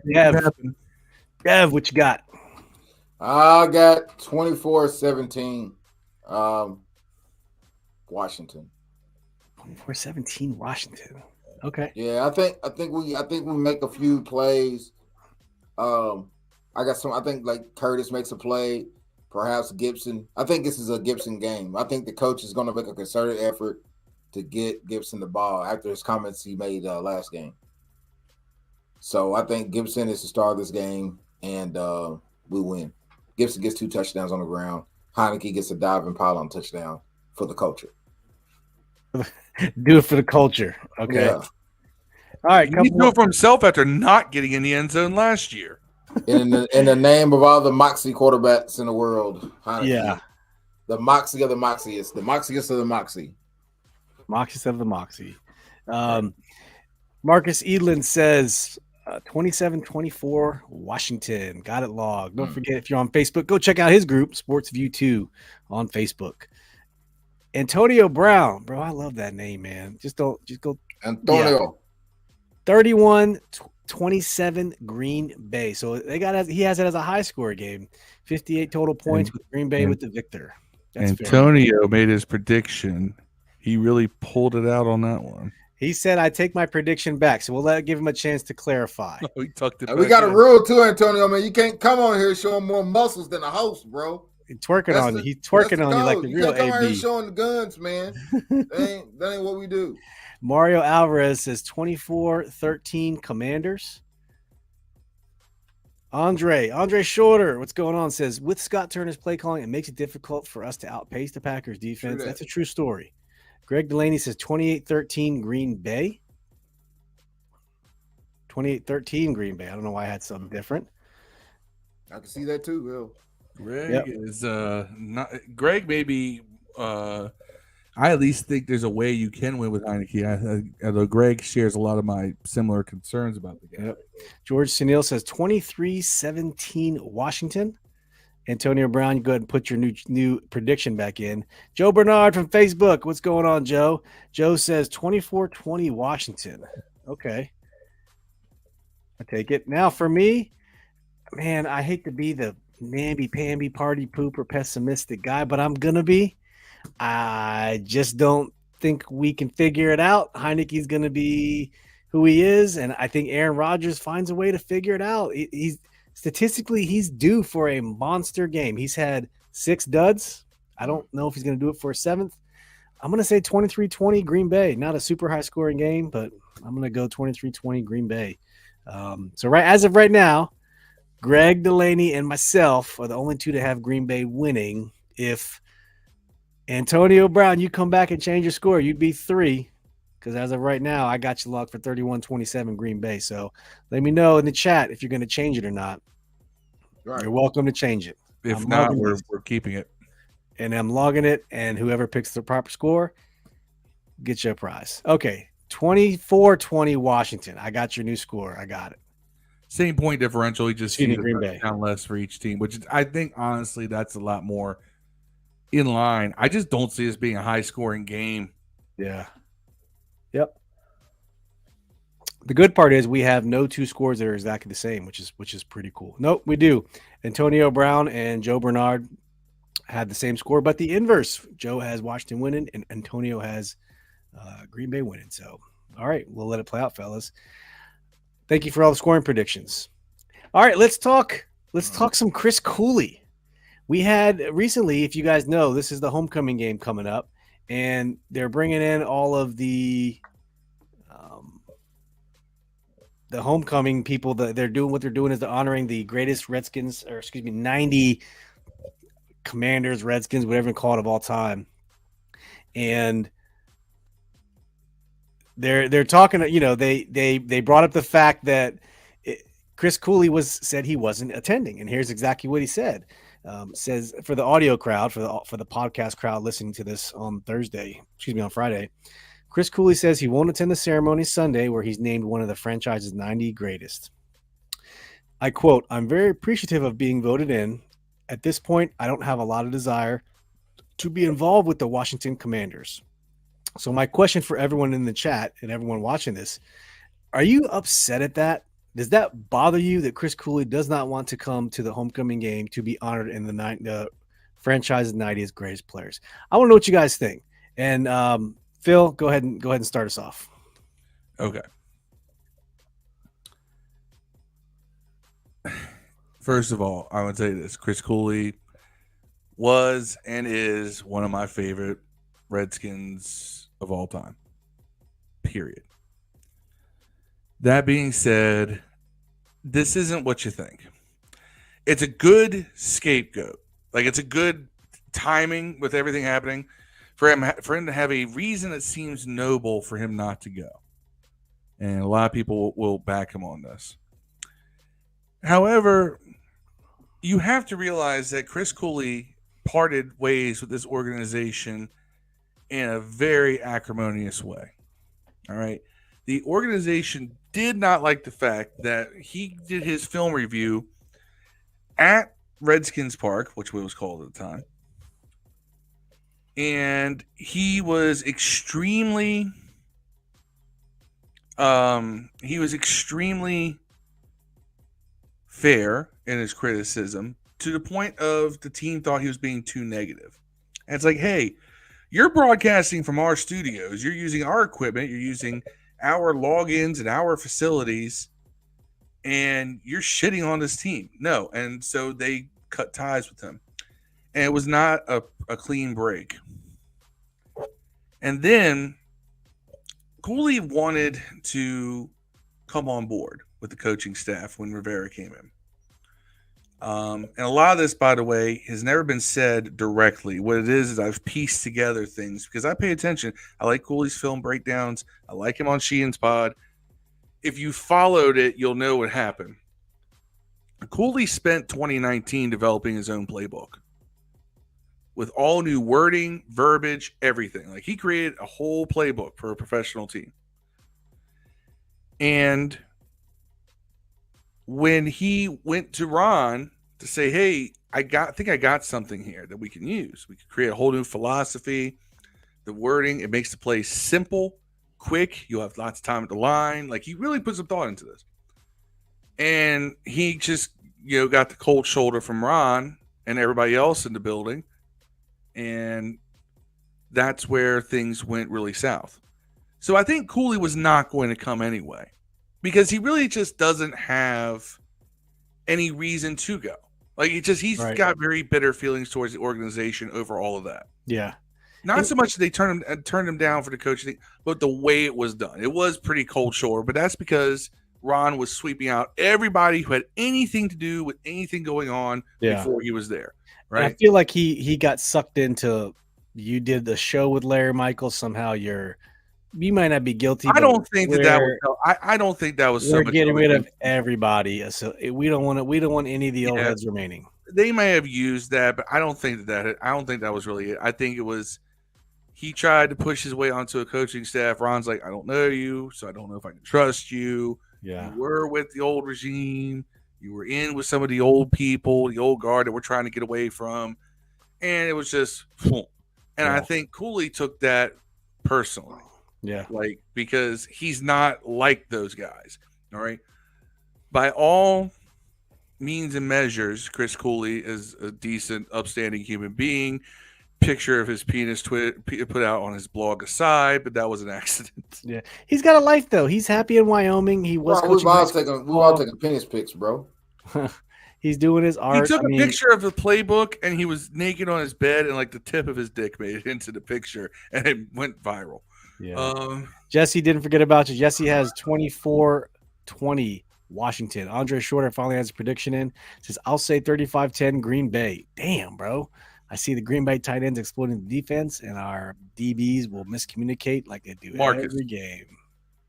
Gav, what you got?
I got 24-17 Washington.
24-17 Washington. Okay.
Yeah, I think we make a few plays. I think like Curtis makes a play, perhaps Gibson. I think this is a Gibson game. I think the coach is going to make a concerted effort to get Gibson the ball after his comments he made last game. So I think Gibson is the star of this game, and we win. Gibson gets 2 touchdowns on the ground. Heineke gets a diving pylon touchdown for the culture.
Do it for the culture. Okay. Yeah. All right.
He do it for himself after not getting in the end zone last year.
In the name of all the moxie quarterbacks in the world, Heineke.
Yeah.
The moxie of the moxiest. The moxiest of the moxie.
Moxiest of the moxie. Marcus Edlin says 27-24 Washington. Got it logged. Don't forget, if you're on Facebook, go check out his group, Sports View 2 on Facebook. Antonio Brown, bro, I love that name, man. Just go
Antonio.
Yeah. 31-27 Green Bay. So he has it as a high score game. 58 total points with Green Bay with the victor.
That's Antonio made his prediction. He really pulled it out on that one.
He said, I take my prediction back. So we'll give him a chance to clarify.
Oh, he tucked it back.
We got a rule too, Antonio, man. You can't come on here showing more muscles than the host, bro.
He's twerking on you like the real AB.
Come out here showing the guns, man. that ain't what we do.
Mario Alvarez says 24-13 Commanders. Andre Shorter, what's going on? Says, with Scott Turner's play calling, it makes it difficult for us to outpace the Packers defense. That's a true story. Greg Delaney says 28-13 Green Bay. 28-13 Green Bay. I don't know why I had something different.
I can see that too, Will.
Greg is not. Greg maybe. I at least think there's a way you can win with Heineke. Although Greg shares a lot of my similar concerns about the game.
Yep. George Sunil says 23-17 Washington. Antonio Brown, you go ahead and put your new prediction back in. Joe Bernard from Facebook. What's going on, Joe? Joe says 24-20 Washington. Okay. I take it. Now for me, man, I hate to be the namby-pamby party pooper pessimistic guy, but I'm gonna be. I just don't think we can figure it out. Heineke's gonna be who he is, and I think Aaron Rodgers finds a way to figure it out. He's statistically he's due for a monster game. He's had 6 duds. I don't know if he's gonna do it for a 7th. I'm gonna say 23-20 Green Bay. Not a super high scoring game, but I'm gonna go 23-20 Green Bay. So as of right now, Greg Delaney and myself are the only two to have Green Bay winning. If Antonio Brown, you come back and change your score, you'd be 3. Because as of right now, I got you locked for 31-27 Green Bay. So let me know in the chat if you're going to change it or not. Right. You're welcome to change it.
If not, we're keeping it.
And I'm logging it, and whoever picks the proper score gets you a prize. Okay, 24-20 Washington. I got your new score. I got it.
Same point differential. He just sees
Green Bay
down less for each team, which I think honestly that's a lot more in line. I just don't see this being a high scoring game.
Yeah. Yep. The good part is we have no 2 scores that are exactly the same, which is pretty cool. Nope, we do. Antonio Brown and Joe Bernard had the same score, but the inverse. Joe has Washington winning, and Antonio has Green Bay winning. So, all right, we'll let it play out, fellas. Thank you for all the scoring predictions. All right, let's talk some Chris Cooley. We had recently, if you guys know, this is the homecoming game coming up, and they're bringing in all of the homecoming people. That they're doing what they're doing is they're honoring the greatest Redskins, or 90 Commanders, Redskins, whatever you call it, of all time, and they're talking. They brought up the fact that Chris Cooley said he wasn't attending, and here's exactly what he said. Says for the audio crowd, for the podcast crowd listening to this on Friday, Chris Cooley says he won't attend the ceremony Sunday where he's named one of the franchise's 90 greatest. I quote, "I'm very appreciative of being voted in. At this point, I don't have a lot of desire to be involved with the Washington Commanders." So my question for everyone in the chat and everyone watching this, are you upset at that? Does that bother you that Chris Cooley does not want to come to the homecoming game to be honored in the franchise's 90th greatest players? I want to know what you guys think. And Phil, go ahead and start us off.
Okay. First of all, I would say this: Chris Cooley was and is one of my favorite Redskins of all time. Period. That being said, this isn't what you think. It's a good scapegoat. Like, it's a good timing with everything happening for him to have a reason that seems noble for him not to go. And a lot of people will back him on this. However, you have to realize that Chris Cooley parted ways with this organization in a very acrimonious way. All right. The organization did not like the fact that he did his film review at Redskins Park, which was called at the time. And he was extremely fair in his criticism, to the point of the team thought he was being too negative. And it's like, hey, you're broadcasting from our studios. You're using our equipment. You're using our logins and our facilities, and you're shitting on this team. No. And so they cut ties with him. And it was not a clean break. And then Cooley wanted to come on board with the coaching staff when Rivera came in. And a lot of this, by the way, has never been said directly. What it is I've pieced together things because I pay attention. I like Cooley's film breakdowns. I like him on Sheehan's pod. If you followed it, you'll know what happened. Cooley spent 2019 developing his own playbook with all new wording, verbiage, everything. Like, he created a whole playbook for a professional team. And when he went to Ron to say, hey, I think I got something here that we can use. We could create a whole new philosophy. The wording, it makes the play simple, quick. You'll have lots of time at the line. Like, he really put some thought into this. And he just, got the cold shoulder from Ron and everybody else in the building. And that's where things went really south. So I think Cooley was not going to come anyway because he really just doesn't have any reason to go. Like he's
Right.
got very bitter feelings towards the organization over all of that.
Yeah.
Not so much that they turned him down for the coaching, but the way it was done. It was pretty cold shoulder, but that's because Ron was sweeping out everybody who had anything to do with anything going on before he was there. Right.
And I feel like he got sucked into. You did the show with Larry Michaels. Somehow you might not be guilty.
I don't think that was. I don't think that was.
We're getting rid of everybody, so we don't want any of the old heads remaining.
They may have used that, but I don't think that was really it. I think it was he tried to push his way onto a coaching staff. Ron's like, I don't know you, so I don't know if I can trust you.
Yeah,
you were with the old regime. You were in with some of the old people, the old guard that we're trying to get away from, and it was just. And I think Cooley took that personally.
Yeah.
Like, because he's not like those guys. All right. By all means and measures, Chris Cooley is a decent, upstanding human being. Picture of his penis put out on his blog aside, but that was an accident.
Yeah. He's got a life, though. He's happy in Wyoming. He was
coaching. We're all taking penis pics, bro.
He's doing his art.
He took a picture of the playbook, and he was naked on his bed, and like the tip of his dick made it into the picture, and it went viral.
Yeah. Jesse didn't forget about you. Jesse has 24-20 Washington. Andre Shorter finally has a prediction in. Says, I'll say 35-10 Green Bay. Damn, bro. I see the Green Bay tight ends exploding the defense, and our DBs will miscommunicate like they do every game.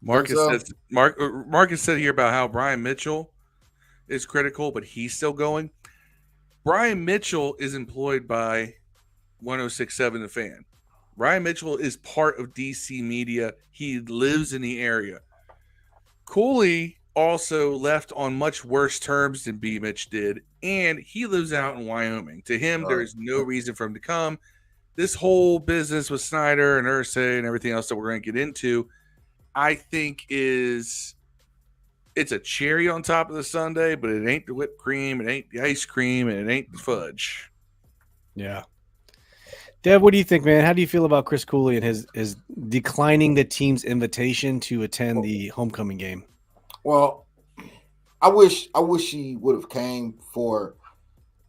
Marcus said here about how Brian Mitchell is critical, but he's still going. Brian Mitchell is employed by 106.7 The Fan. Brian Mitchell is part of DC media. He lives in the area. Cooley also left on much worse terms than B. Mitch did, and he lives out in Wyoming. To him, there is no reason for him to come. This whole business with Snyder and Irsay and everything else that we're going to get into, I think it's a cherry on top of the sundae, but it ain't the whipped cream, it ain't the ice cream, and it ain't the fudge.
Yeah. Dev, what do you think, man? How do you feel about Chris Cooley and his declining the team's invitation to attend the homecoming game?
Well, I wish he would have came for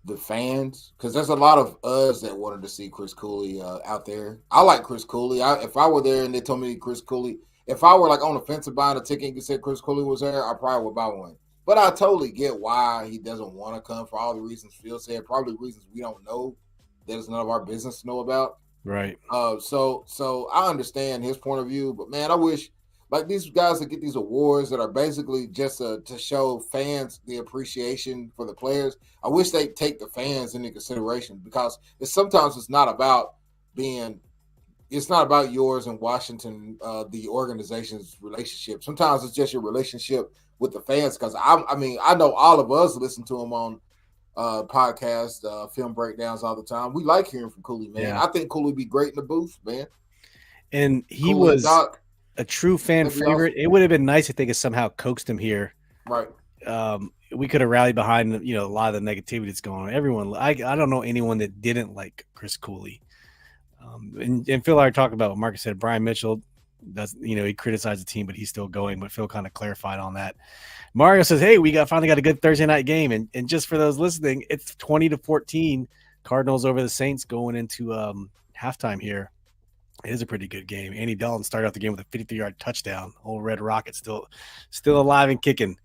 the fans, because there's a lot of us that wanted to see Chris Cooley out there. I like Chris Cooley. If I were there and they told me Chris Cooley, if I were like on the fence of buying a ticket and you said Chris Cooley was there, I probably would buy one. But I totally get why he doesn't want to come, for all the reasons Phil said, probably reasons we don't know, that is none of our business to know about.
Right.
So I understand his point of view, but man, I wish like these guys that get these awards that are basically just to show fans the appreciation for the players. I wish they take the fans into consideration, because sometimes it's not about yours and Washington, the organization's relationship. Sometimes it's just your relationship with the fans. Because I know all of us listen to him on podcast, film breakdowns all the time. We like hearing from Cooley, man. Yeah. I think Cooley would be great in the booth, man.
And he was a true fan favorite. Awesome. It would have been nice if they could somehow coaxed him here.
Right.
We could have rallied behind, a lot of the negativity that's going on. Everyone, I don't know anyone that didn't like Chris Cooley. And Phil already talked about what Marcus said. Brian Mitchell does, he criticized the team, but he's still going. But Phil kind of clarified on that. Mario says, "Hey, we finally got a good Thursday night game." And just for those listening, it's 20-14 Cardinals over the Saints going into halftime here. It is a pretty good game. Andy Dalton started out the game with a 53-yard touchdown. Old Red Rocket still alive and kicking.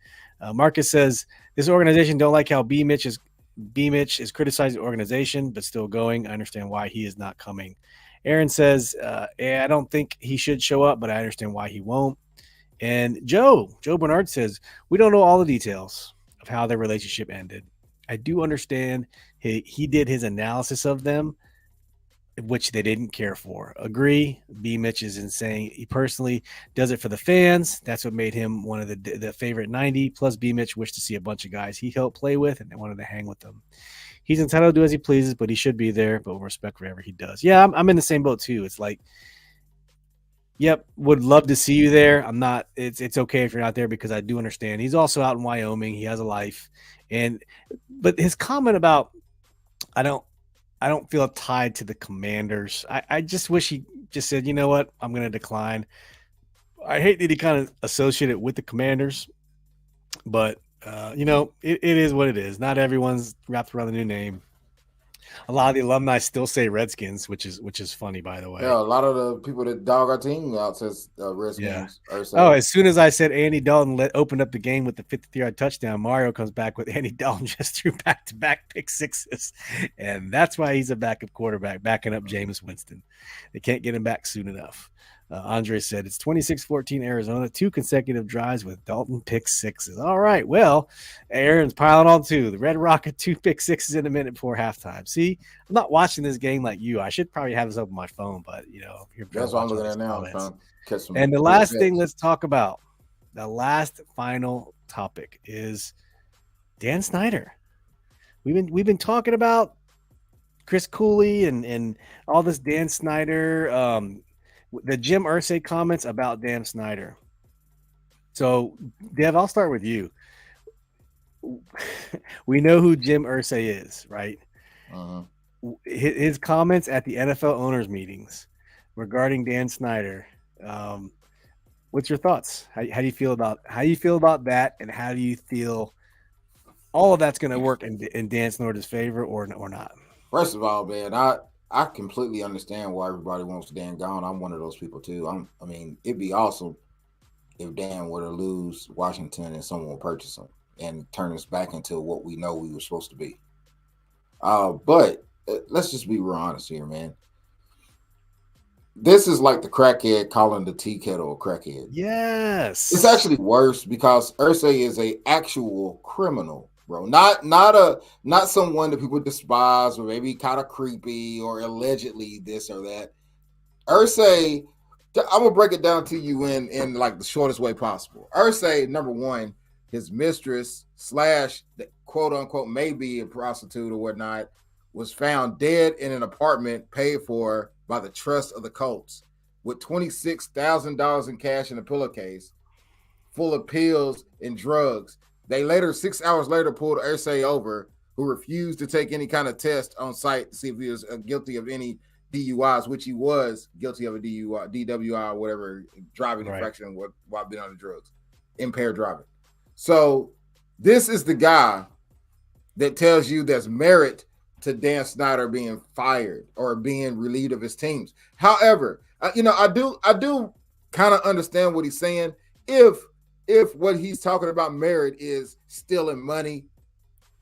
Marcus says, "This organization don't like how B. Mitch is criticizing the organization, but still going. I understand why he is not coming." Aaron says, I don't think he should show up, but I understand why he won't. And Joe Bernard says, "We don't know all the details of how their relationship ended. I do understand he did his analysis of them, which they didn't care for. Agree. B. Mitch is insane. He personally does it for the fans. That's what made him one of the favorite 90. Plus, B. Mitch wished to see a bunch of guys he helped play with, and they wanted to hang with them. He's entitled to do as he pleases, but he should be there, but with respect for whatever he does." Yeah, I'm in the same boat too. It's like, Yep, would love to see you there. I'm not. It's okay if you're not there because I do understand. He's also out in Wyoming. He has a life, but his comment about I don't feel tied to the Commanders. I just wish he just said, you know what, I'm going to decline. I hate that he kind of associated it with the Commanders, but it is what it is. Not everyone's wrapped around the new name. A lot of the alumni still say Redskins, which is funny, by the way.
Yeah, a lot of the people that dog our team out says Redskins.
Yeah. Oh, as soon as I said Andy Dalton opened up the game with the 53-yard touchdown, Mario comes back with Andy Dalton just threw back-to-back pick sixes, and that's why he's a backup quarterback, backing up Jameis Winston. They can't get him back soon enough. Andre said it's 26-14 Arizona, 2 consecutive drives with Dalton pick sixes. All right, well, Aaron's piling on too. The Red Rocket 2 pick sixes in a minute before halftime. See, I'm not watching this game like you. I should probably have this up on my phone, but
that's what I'm looking at now.
And the last thing let's talk about, the last final topic is Dan Snyder. We've been talking about Chris Cooley and all this Dan Snyder. The Jim Irsay comments about Dan Snyder. So, Dev, I'll start with you. We know who Jim Irsay is, right?
Uh-huh.
His comments at the NFL owners meetings regarding Dan Snyder. What's your thoughts? How do you feel about that, and how do you feel all of that's going to work in Dan Snyder's favor or not?
First of all, man, I completely understand why everybody wants Dan gone. I'm one of those people too. I mean, it'd be awesome if Dan were to lose Washington and someone would purchase him and turn us back into what we know we were supposed to be. But let's just be real honest here, man. This is like the crackhead calling the tea kettle a crackhead.
Yes.
It's actually worse because Irsay is a actual criminal, bro. Not someone that people despise or maybe kind of creepy or allegedly this or that. Irsay, I'm gonna break it down to you in like the shortest way possible. Irsay, number one, his mistress / the quote unquote maybe a prostitute or whatnot, was found dead in an apartment paid for by the trust of the Colts with $26,000 in cash in a pillowcase full of pills and drugs. They later, 6 hours later, pulled Irsay over, who refused to take any kind of test on site to see if he was guilty of any DUIs, which he was guilty of a DWI, or whatever, driving infraction while being on the drugs, impaired driving. So this is the guy that tells you there's merit to Dan Snyder being fired or being relieved of his teams. However, I do kind of understand what he's saying. If what he's talking about merit is stealing money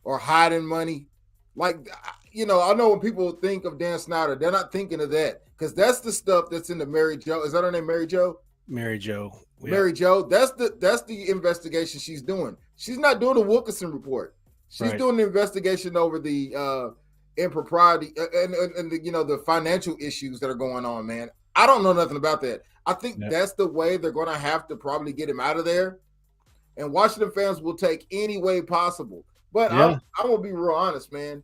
or hiding money, like, I know when people think of Dan Snyder, they're not thinking of that because that's the stuff that's in the Mary Jo. Is that her name, Mary Jo?
Mary Jo. Yeah.
Mary Jo. That's the investigation she's doing. She's not doing the Wilkinson report. She's doing the investigation over the impropriety and the financial issues that are going on, man. I don't know nothing about that. I think that's the way they're going to have to probably get him out of there. And Washington fans will take any way possible. But I'm going to be real honest, man.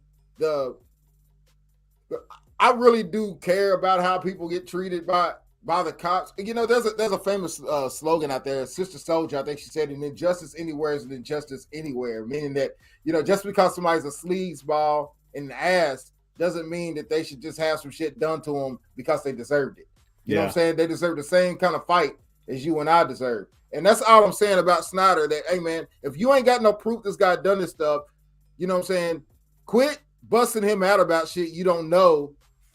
I really do care about how people get treated by the cops. There's a famous slogan out there, Sister Soldier, I think she said, an injustice anywhere is an injustice anywhere, meaning that, just because somebody's a sleazeball in the ass doesn't mean that they should just have some shit done to them because they deserved it. You know what I'm saying? They deserve the same kind of fight as you and I deserve. And that's all I'm saying about Snyder, that, hey, man, if you ain't got no proof this guy done this stuff, you know what I'm saying, quit busting him out about shit you don't know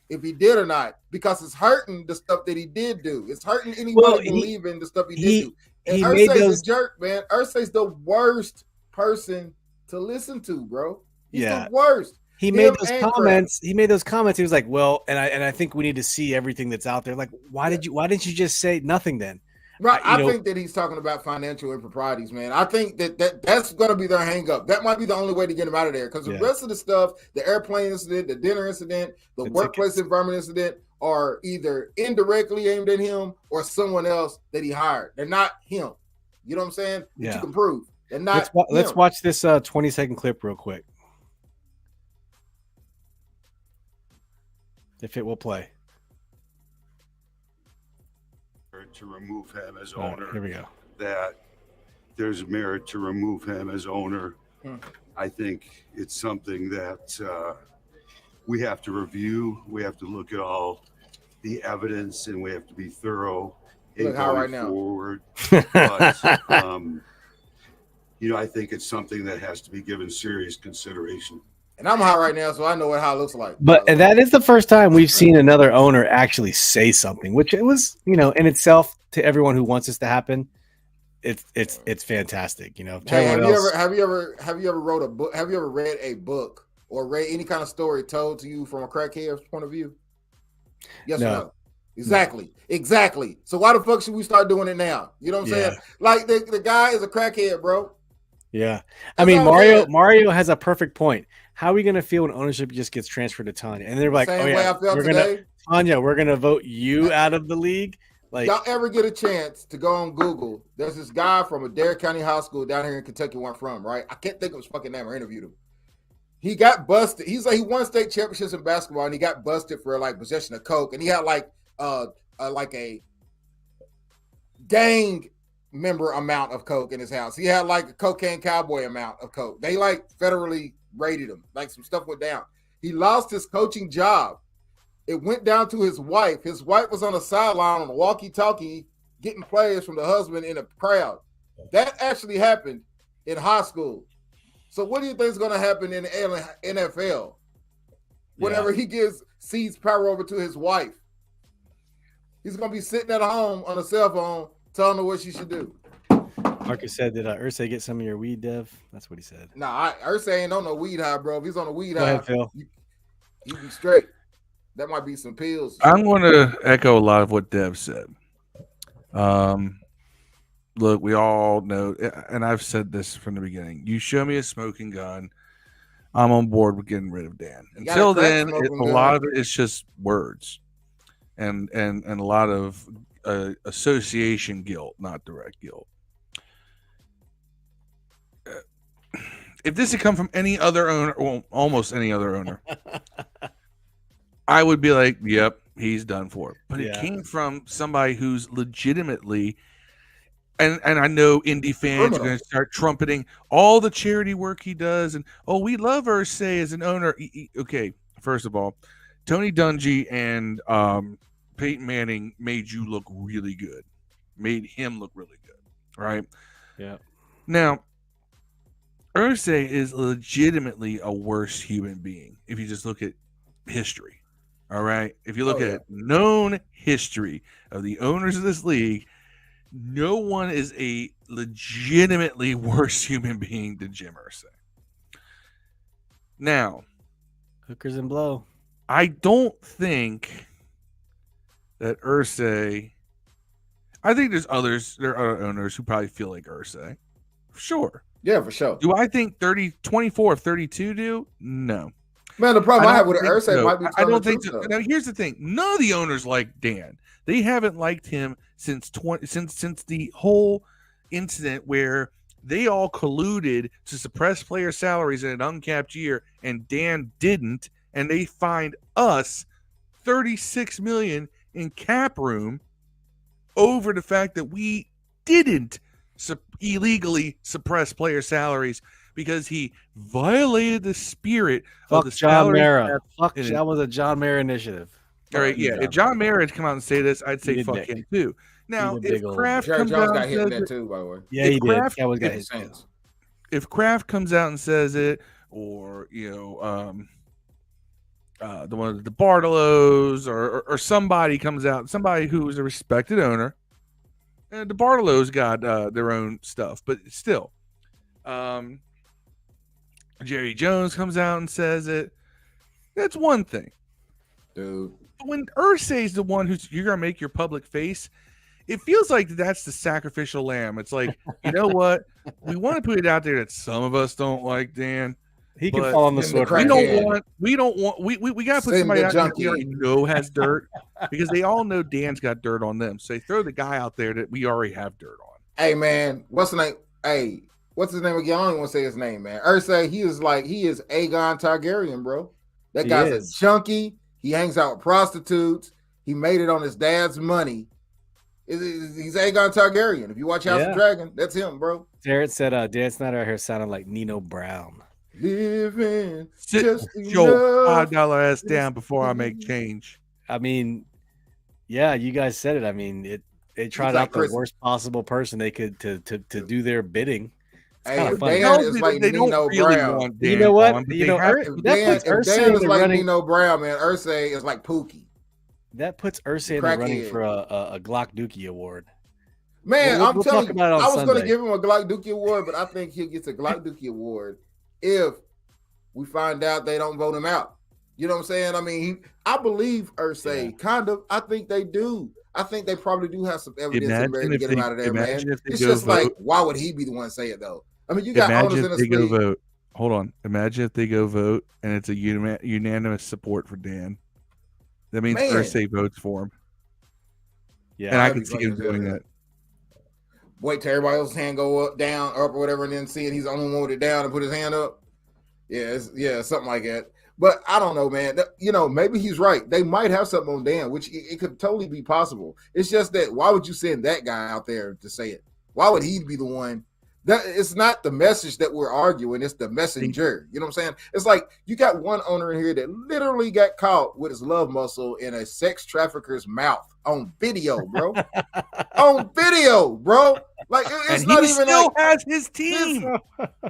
if he did or not, because it's hurting the stuff that he did do. It's hurting anybody believing the stuff he did do. And Irsay's a jerk, man. Irsay's the worst person to listen to, bro. He's the worst.
He made those comments. He made those comments. He was like, "Well," and I think we need to see everything that's out there. Like, why didn't you just say nothing then?
Right. I think that he's talking about financial improprieties, man. I think that's going to be their hang up. That might be the only way to get him out of there, because the rest of the stuff, the airplane incident, the dinner incident, the workplace environment incident, are either indirectly aimed at him or someone else that he hired. They're not him. You know what I'm saying? Yeah. You can prove. They're not.
Let's watch this 20-second clip real quick. If it will play.
merit to remove him as owner.
Here we go.
That there's merit to remove him as owner. I think it's something that we have to review. We have to look at all the evidence, and we have to be thorough in going forward. But, I think it's something that has to be given serious consideration.
And I'm high right now, so I know what high looks like.
But that is the first time we've seen another owner actually say something, which it was, in itself, to everyone who wants this to happen, it's fantastic. Hey,
have you ever wrote a book? Have you ever read a book or read any kind of story told to you from a crackhead's point of view? Yes or no? Exactly. So why the fuck should we start doing it now? You know what I'm saying? Like the guy is a crackhead, bro.
Yeah. I mean, Mario has a perfect point. How are we going to feel when ownership just gets transferred to Tanya? And they're like, Tanya, we're going to vote you out of the league. Like,
y'all ever get a chance to go on Google? There's this guy from Adair County High School down here in Kentucky where I'm from, right? I can't think of his fucking name. I interviewed him. He got busted. He's like, he won state championships in basketball, and he got busted for like possession of coke. And he had like a gang member amount of coke in his house. He had like a cocaine cowboy amount of coke. They like federally raided him. Like some stuff went down. He lost his coaching job. It went down to his wife. His wife was on the sideline on a walkie-talkie getting players from the husband in a crowd. That actually happened in high school. So what do you think is going to happen in the NFL whenever he cedes power over to his wife? He's going to be sitting at home on a cell phone telling her what she should do.
Marcus said, did Irsay get some of your weed, Dev? That's what he said.
Nah, Irsay ain't on no weed high, bro. If he's on a weed high,
ahead, Phil.
You be straight. That might be some pills.
I'm going to echo a lot of what Dev said. Look, we all know, and I've said this from the beginning, you show me a smoking gun, I'm on board with getting rid of Dan. Until then, a lot of it is just words and a lot of association guilt, not direct guilt. If this had come from any other owner, well, almost any other owner, I would be like, yep, he's done for. But it came from somebody who's legitimately, and I know indie fans are going to start trumpeting all the charity work he does. And, we love Irsay as an owner. Okay, first of all, Tony Dungy and Peyton Manning made you look really good. Made him look really good, right?
Yeah.
Now, Irsay is legitimately a worse human being if you just look at history. All right. If you look at known history of the owners of this league, no one is a legitimately worse human being than Jim Irsay. Now,
hookers and blow.
I don't think that Irsay. I think there are other owners who probably feel like Irsay. Sure.
Yeah, for sure.
Do I think 24 of 32 do? No.
Man, the problem I have with Irsay might be.
I don't think so. Now, here's the thing: none of the owners like Dan. They haven't liked him since the whole incident where they all colluded to suppress player salaries in an uncapped year, and Dan didn't, and they fined us $36 million in cap room over the fact that we didn't illegally suppress player salaries because he violated the spirit of the
John Mara. That was a John Mara initiative.
All right, yeah. If John Mara had come out and say this, I'd say fuck him too. Now, if Kraft comes out and says it,
too, by the way.
Yeah, he did.
If Kraft comes out and says it, or the one of the Bartolos, or somebody comes out, somebody who is a respected owner, and the Bartolos got their own stuff, but still, Jerry Jones comes out and says it. That's one thing,
dude.
But when Irsay's the one you're gonna make your public face, it feels like that's the sacrificial lamb. It's like, you know what? We want to put it out there that some of us don't like Dan.
He can fall on the sword.
We don't want. We gotta put somebody out there we already know has dirt, because they all know Dan's got dirt on them. So they throw the guy out there that we already have dirt on.
Hey man, what's the name? Hey, what's his name again? I don't even want to say his name, man. Irsay, he is Aegon Targaryen, bro. That guy's a junkie. He hangs out with prostitutes. He made it on his dad's money. He's Aegon Targaryen. If you watch House of Dragon, that's him, bro.
Jared said Dan Snyder out here sounded like Nino Brown.
Living
Sit
just
your
enough.
$5 ass down before I make change.
I mean, yeah, you guys said it. I mean, they tried out the worst possible person they could to do their bidding. It's kind of funny.
Dan is like
they
Nino
don't really
Brown.
want Dan
You know what?
gone, but
You
they
know,
have
that
to.
puts
Dan
Irsay
is
in the
like
running.
Nino Brown, man. Irsay is like Pookie.
That puts Irsay in the running for a Glock Dookie award.
Man,
we'll
I'm telling
talk
you,
about it on
I was going to
Sunday.
give him a Glock Dookie award, but I think he'll get a Glock Dookie award if we find out they don't vote him out. You know what I'm saying? I mean, I believe Irsay, kind of. I think they do. I think they probably do have some evidence in there to get him out of there, man. It's just like, why would he be the one to say it, though? I mean, you got owners in the league.
Vote. Hold on. Imagine if they go vote and it's a unanimous support for Dan. That means Irsay votes for him.
Yeah,
and I can see him doing that.
Wait till everybody else's hand go up, down, up, or whatever, and then see it. He's the only one with it down and put his hand up. Yeah, something like that. But I don't know, man. You know, maybe he's right. They might have something on Dan, which it could totally be possible. It's just that why would you send that guy out there to say it? Why would he be the one? That it's not the message that we're arguing, it's the messenger. You know what I'm saying? It's like you got one owner in here that literally got caught with his love muscle in a sex trafficker's mouth on video, bro. On video, bro. Like it's not even
still
like
has his team.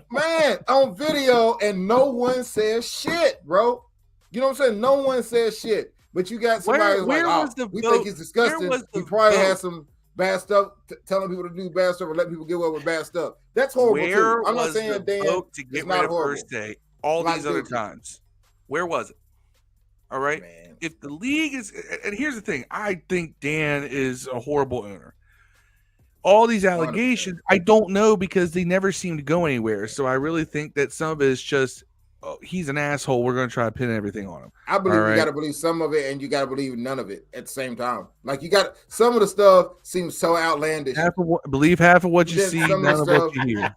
Man, on video, and no one says shit, bro. You know what I'm saying? No one says shit. But you got somebody who's like, we think he's disgusting. He probably has some bad stuff, telling people to do bad stuff or letting people get away with bad stuff. That's horrible too. I'm not saying Dan
to get rid of Irsay all these other times. Where was it? All right. Man. If the league is, and here's the thing, I think Dan is a horrible owner. All these allegations, 100%. I don't know because they never seem to go anywhere. So I really think that some of it is just, he's an asshole. We're going to try to pin everything on him.
I believe you got to believe some of it and you got to believe none of it at the same time. Like you got some of the stuff seems so outlandish.
Believe half of what you see, none of what you hear.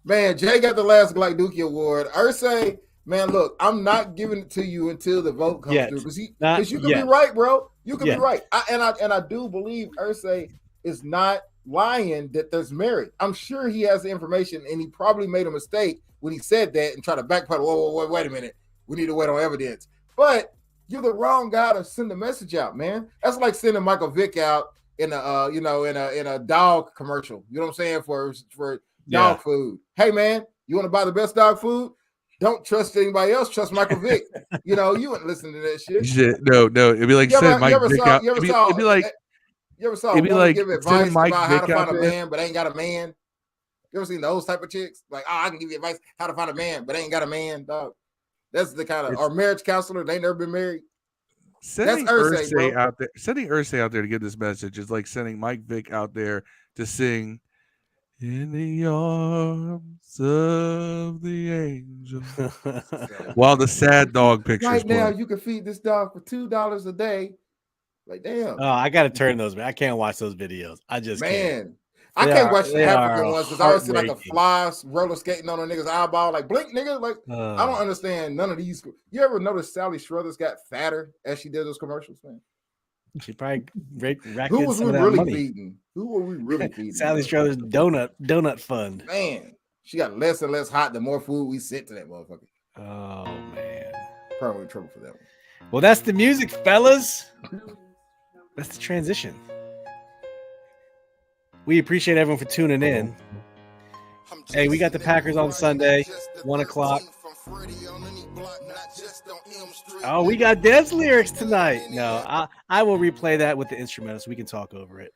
Man, Jay got the last Glock Dookie award. Irsay, man, look, I'm not giving it to you until the vote comes through because you can be right, bro. You can be right. I do believe Irsay is not lying that there's merit. I'm sure he has the information and he probably made a mistake when he said that and try to backpedal. Whoa, wait a minute. We need to wait on evidence. But you're the wrong guy to send the message out, man. That's like sending Michael Vick out in a in a dog commercial. You know what I'm saying? For dog food. Hey man, you want to buy the best dog food? Don't trust anybody else. Trust Michael Vick. You know, you wouldn't listen to that shit.
No. It'd be like sending Mike Vick out. It'd be like
you ever saw like give advice about how to find a man, but ain't got a man? You ever seen those type of chicks? Like, I can give you advice how to find a man, but ain't got a man, dog. That's the kind of or marriage counselor. They never been married.
Sending Irsay out there, sending Irsay out there to get this message is like sending Mike Vick out there to sing "In the Arms of the Angel" while the sad dog pictures.
Right now, you can feed this dog for $2 a day. Like, damn.
Oh, I got to turn those. I can't watch those videos. I just can't.
I can't watch the African ones because I always see like a fly roller skating on a nigga's eyeball. Like, blink, nigga. Like, I don't understand none of these. You ever notice Sally Struthers got fatter as she did those commercials, man?
She probably
Who was we really feeding? Who were we really feeding?
Sally Struthers donut fund.
Man, she got less and less hot the more food we sent to that motherfucker.
Oh man,
probably in trouble for that one.
Well, that's the music, fellas. That's the transition. We appreciate everyone for tuning in. Hey, we got the Packers on Sunday, 1:00. Oh, we got Dev's lyrics tonight. No, I will replay that with the instrumental so we can talk over it.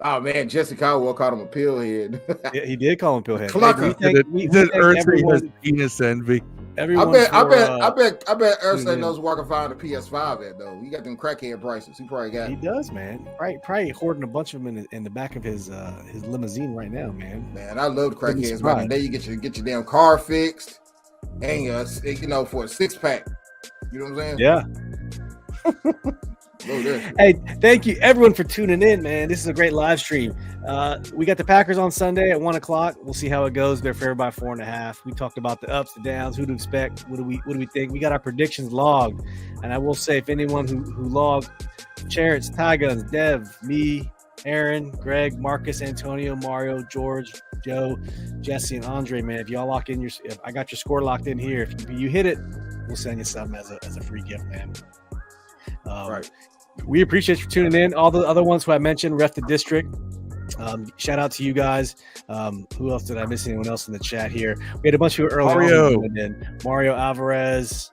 Oh man, Jesse Caldwell called him a pillhead.
Yeah, he did call him pillhead.
He said Irsay has penis envy.
I bet Irsay knows where I can find a PS5 at though. He got them crackhead prices. He probably got.
He does, man. Probably hoarding a bunch of them in the back of his limousine right now, man.
Man, I love crackheads. Back in the day, you get your damn car fixed, and for a 6-pack. You know what I'm saying?
Yeah. Hey, thank you everyone for tuning in, man. This is a great live stream. We got the Packers on Sunday at 1:00. We'll see how it goes. They're favored by 4.5. We talked about the ups, the downs, who to expect. What do we think? We got our predictions logged, and I will say, if anyone who logged, Chariots, Chigunz, Dev, me, Aaron, Greg, Marcus, Antonio, Mario, George, Joe, Jesse, and Andre, man, if y'all lock in if I got your score locked in here, if you hit it, we'll send you something as a free gift, man. Right. We appreciate you tuning in. All the other ones who I mentioned, Ref the District. Shout out to you guys. Who else did I miss? Anyone else in the chat here? We had a bunch of earlier. Mario Alvarez,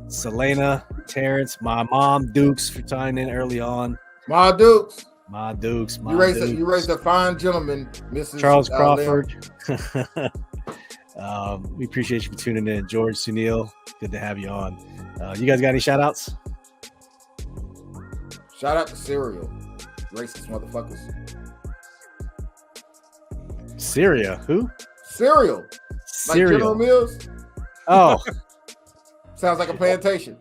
Selena, Terrence, my mom, Dukes for tying in early on.
My Dukes.
You
raised a fine gentleman, Mrs.
Charles Crawford. We appreciate you for tuning in. George Sunil, good to have you on. You guys got any shout outs?
Shout out to Cereal. Racist motherfuckers.
Syria? Who?
Cereal. Like General Mills?
Oh.
Sounds like a plantation.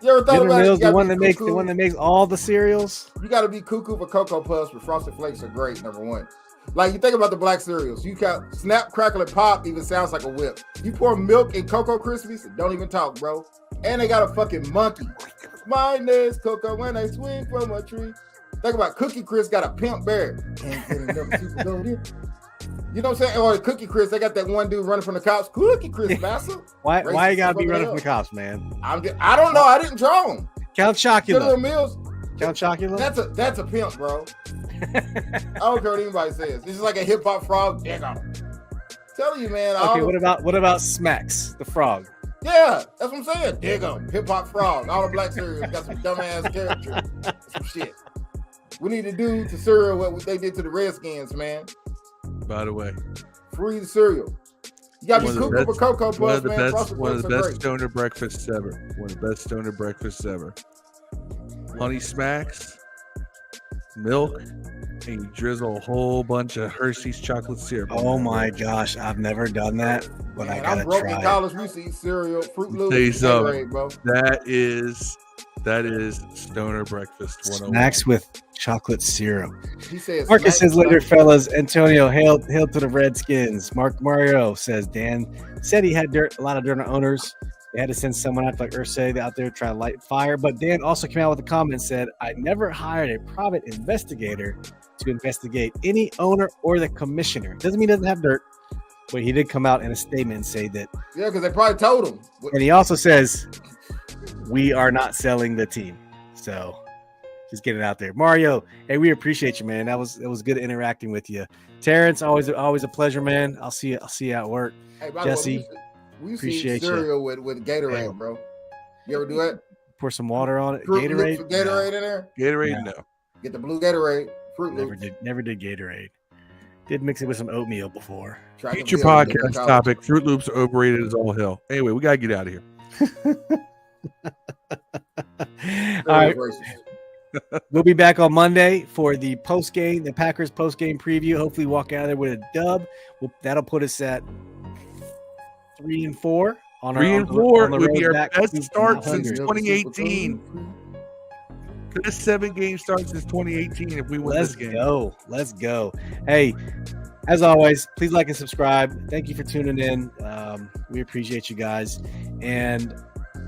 You
ever thought about
Mills, the one that makes all the cereals?
You got to be cuckoo for Cocoa Puffs, but Frosted Flakes are great, number one. Like, you think about the black cereals. You got Snap, Crackle, and Pop even sounds like a whip. You pour milk in Cocoa Krispies, don't even talk, bro. And they got a fucking monkey. My name's Coco when I swing from a tree. Think about Cookie Crisp got a pimp bear. You know what I'm saying? Or Cookie Crisp, they got that one dude running from the cops. Cookie Crisp, massive.
Why you gotta be running from the cops, man?
I don't know. I didn't draw him.
Count Chocula.
General Mills.
Count Chocula.
That's a pimp, bro. I don't care what anybody says. It's just like a hip hop frog. Dig on him. Telling you, man.
Okay, what about Smacks the frog?
Yeah, that's what I'm saying. Dig them. Hip hop frog. All the black cereals got some dumbass characters. Some shit. We need to do to cereal what they did to the Redskins, man.
By the way,
free the cereal. You got to be cuckoo for Cocoa Puffs, man.
One of the best stoner breakfasts ever. One of the best stoner breakfasts ever. Honey Smacks, milk, and you drizzle a whole bunch of Hershey's chocolate syrup.
Oh my gosh, I've never done that, but I gotta try.
In college, we used to eat cereal, Fruit Loops, Gatorade, bro.
That is
stoner breakfast 101.
Snacks with chocolate syrup.
He says,
Marcus says later, fellas. Antonio, hail to the Redskins. Mario says Dan said he had a lot of dirt owners. They had to send someone out like Irsay out there to try to light fire. But Dan also came out with a comment and said, I never hired a private investigator to investigate any owner or the commissioner. Doesn't mean he doesn't have dirt, but he did come out in a statement and say that.
Yeah, because they probably told him.
And he also says, we are not selling the team. So just get it out there. Mario, hey, we appreciate you, man. It was good interacting with you. Terrence, always a pleasure, man. I'll see you at work.
Hey,
Jesse,
we used to eat cereal with Gatorade, bro. You ever do that?
Pour some water on it.
Fruit
Gatorade?
Gatorade in there?
Gatorade, no.
Get the blue Gatorade. Fruit
Never did Gatorade. Did mix it with some oatmeal before.
Future podcast topic. Fruit Loops are overrated as all hell. Anyway, we gotta get out of here.
All right. We'll be back on Monday for the Packers post-game preview. Hopefully walk out of there with a dub. That'll put us at 3-4 on
3-4 would be our best start since 2018. Best 7-game start since 2018 if we win this game.
Let's go. Hey, as always, please like and subscribe. Thank you for tuning in. We appreciate you guys. And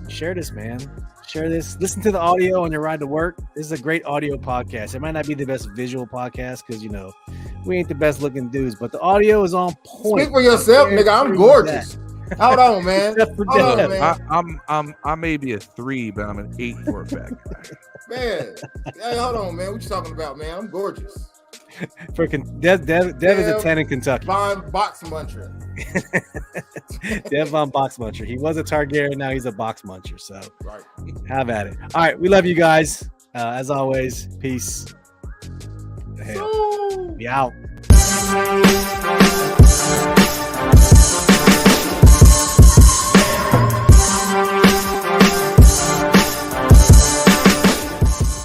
share this, man. Share this. Listen to the audio on your ride to work. This is a great audio podcast. It might not be the best visual podcast because, we ain't the best looking dudes, but the audio is on point.
Speak for yourself, nigga. I'm gorgeous. Hold on, man.
I may be a 3, but I'm an 8 for a fact.
Man, hey, hold on, man. What you talking about, man? I'm gorgeous.
Freaking Dev is a 10 in Kentucky.
Von Box Muncher.
Dev Von Box Muncher. He was a Targaryen, now he's a Box Muncher. So
right.
Have at it. All right, we love you guys. As always, peace. Be out.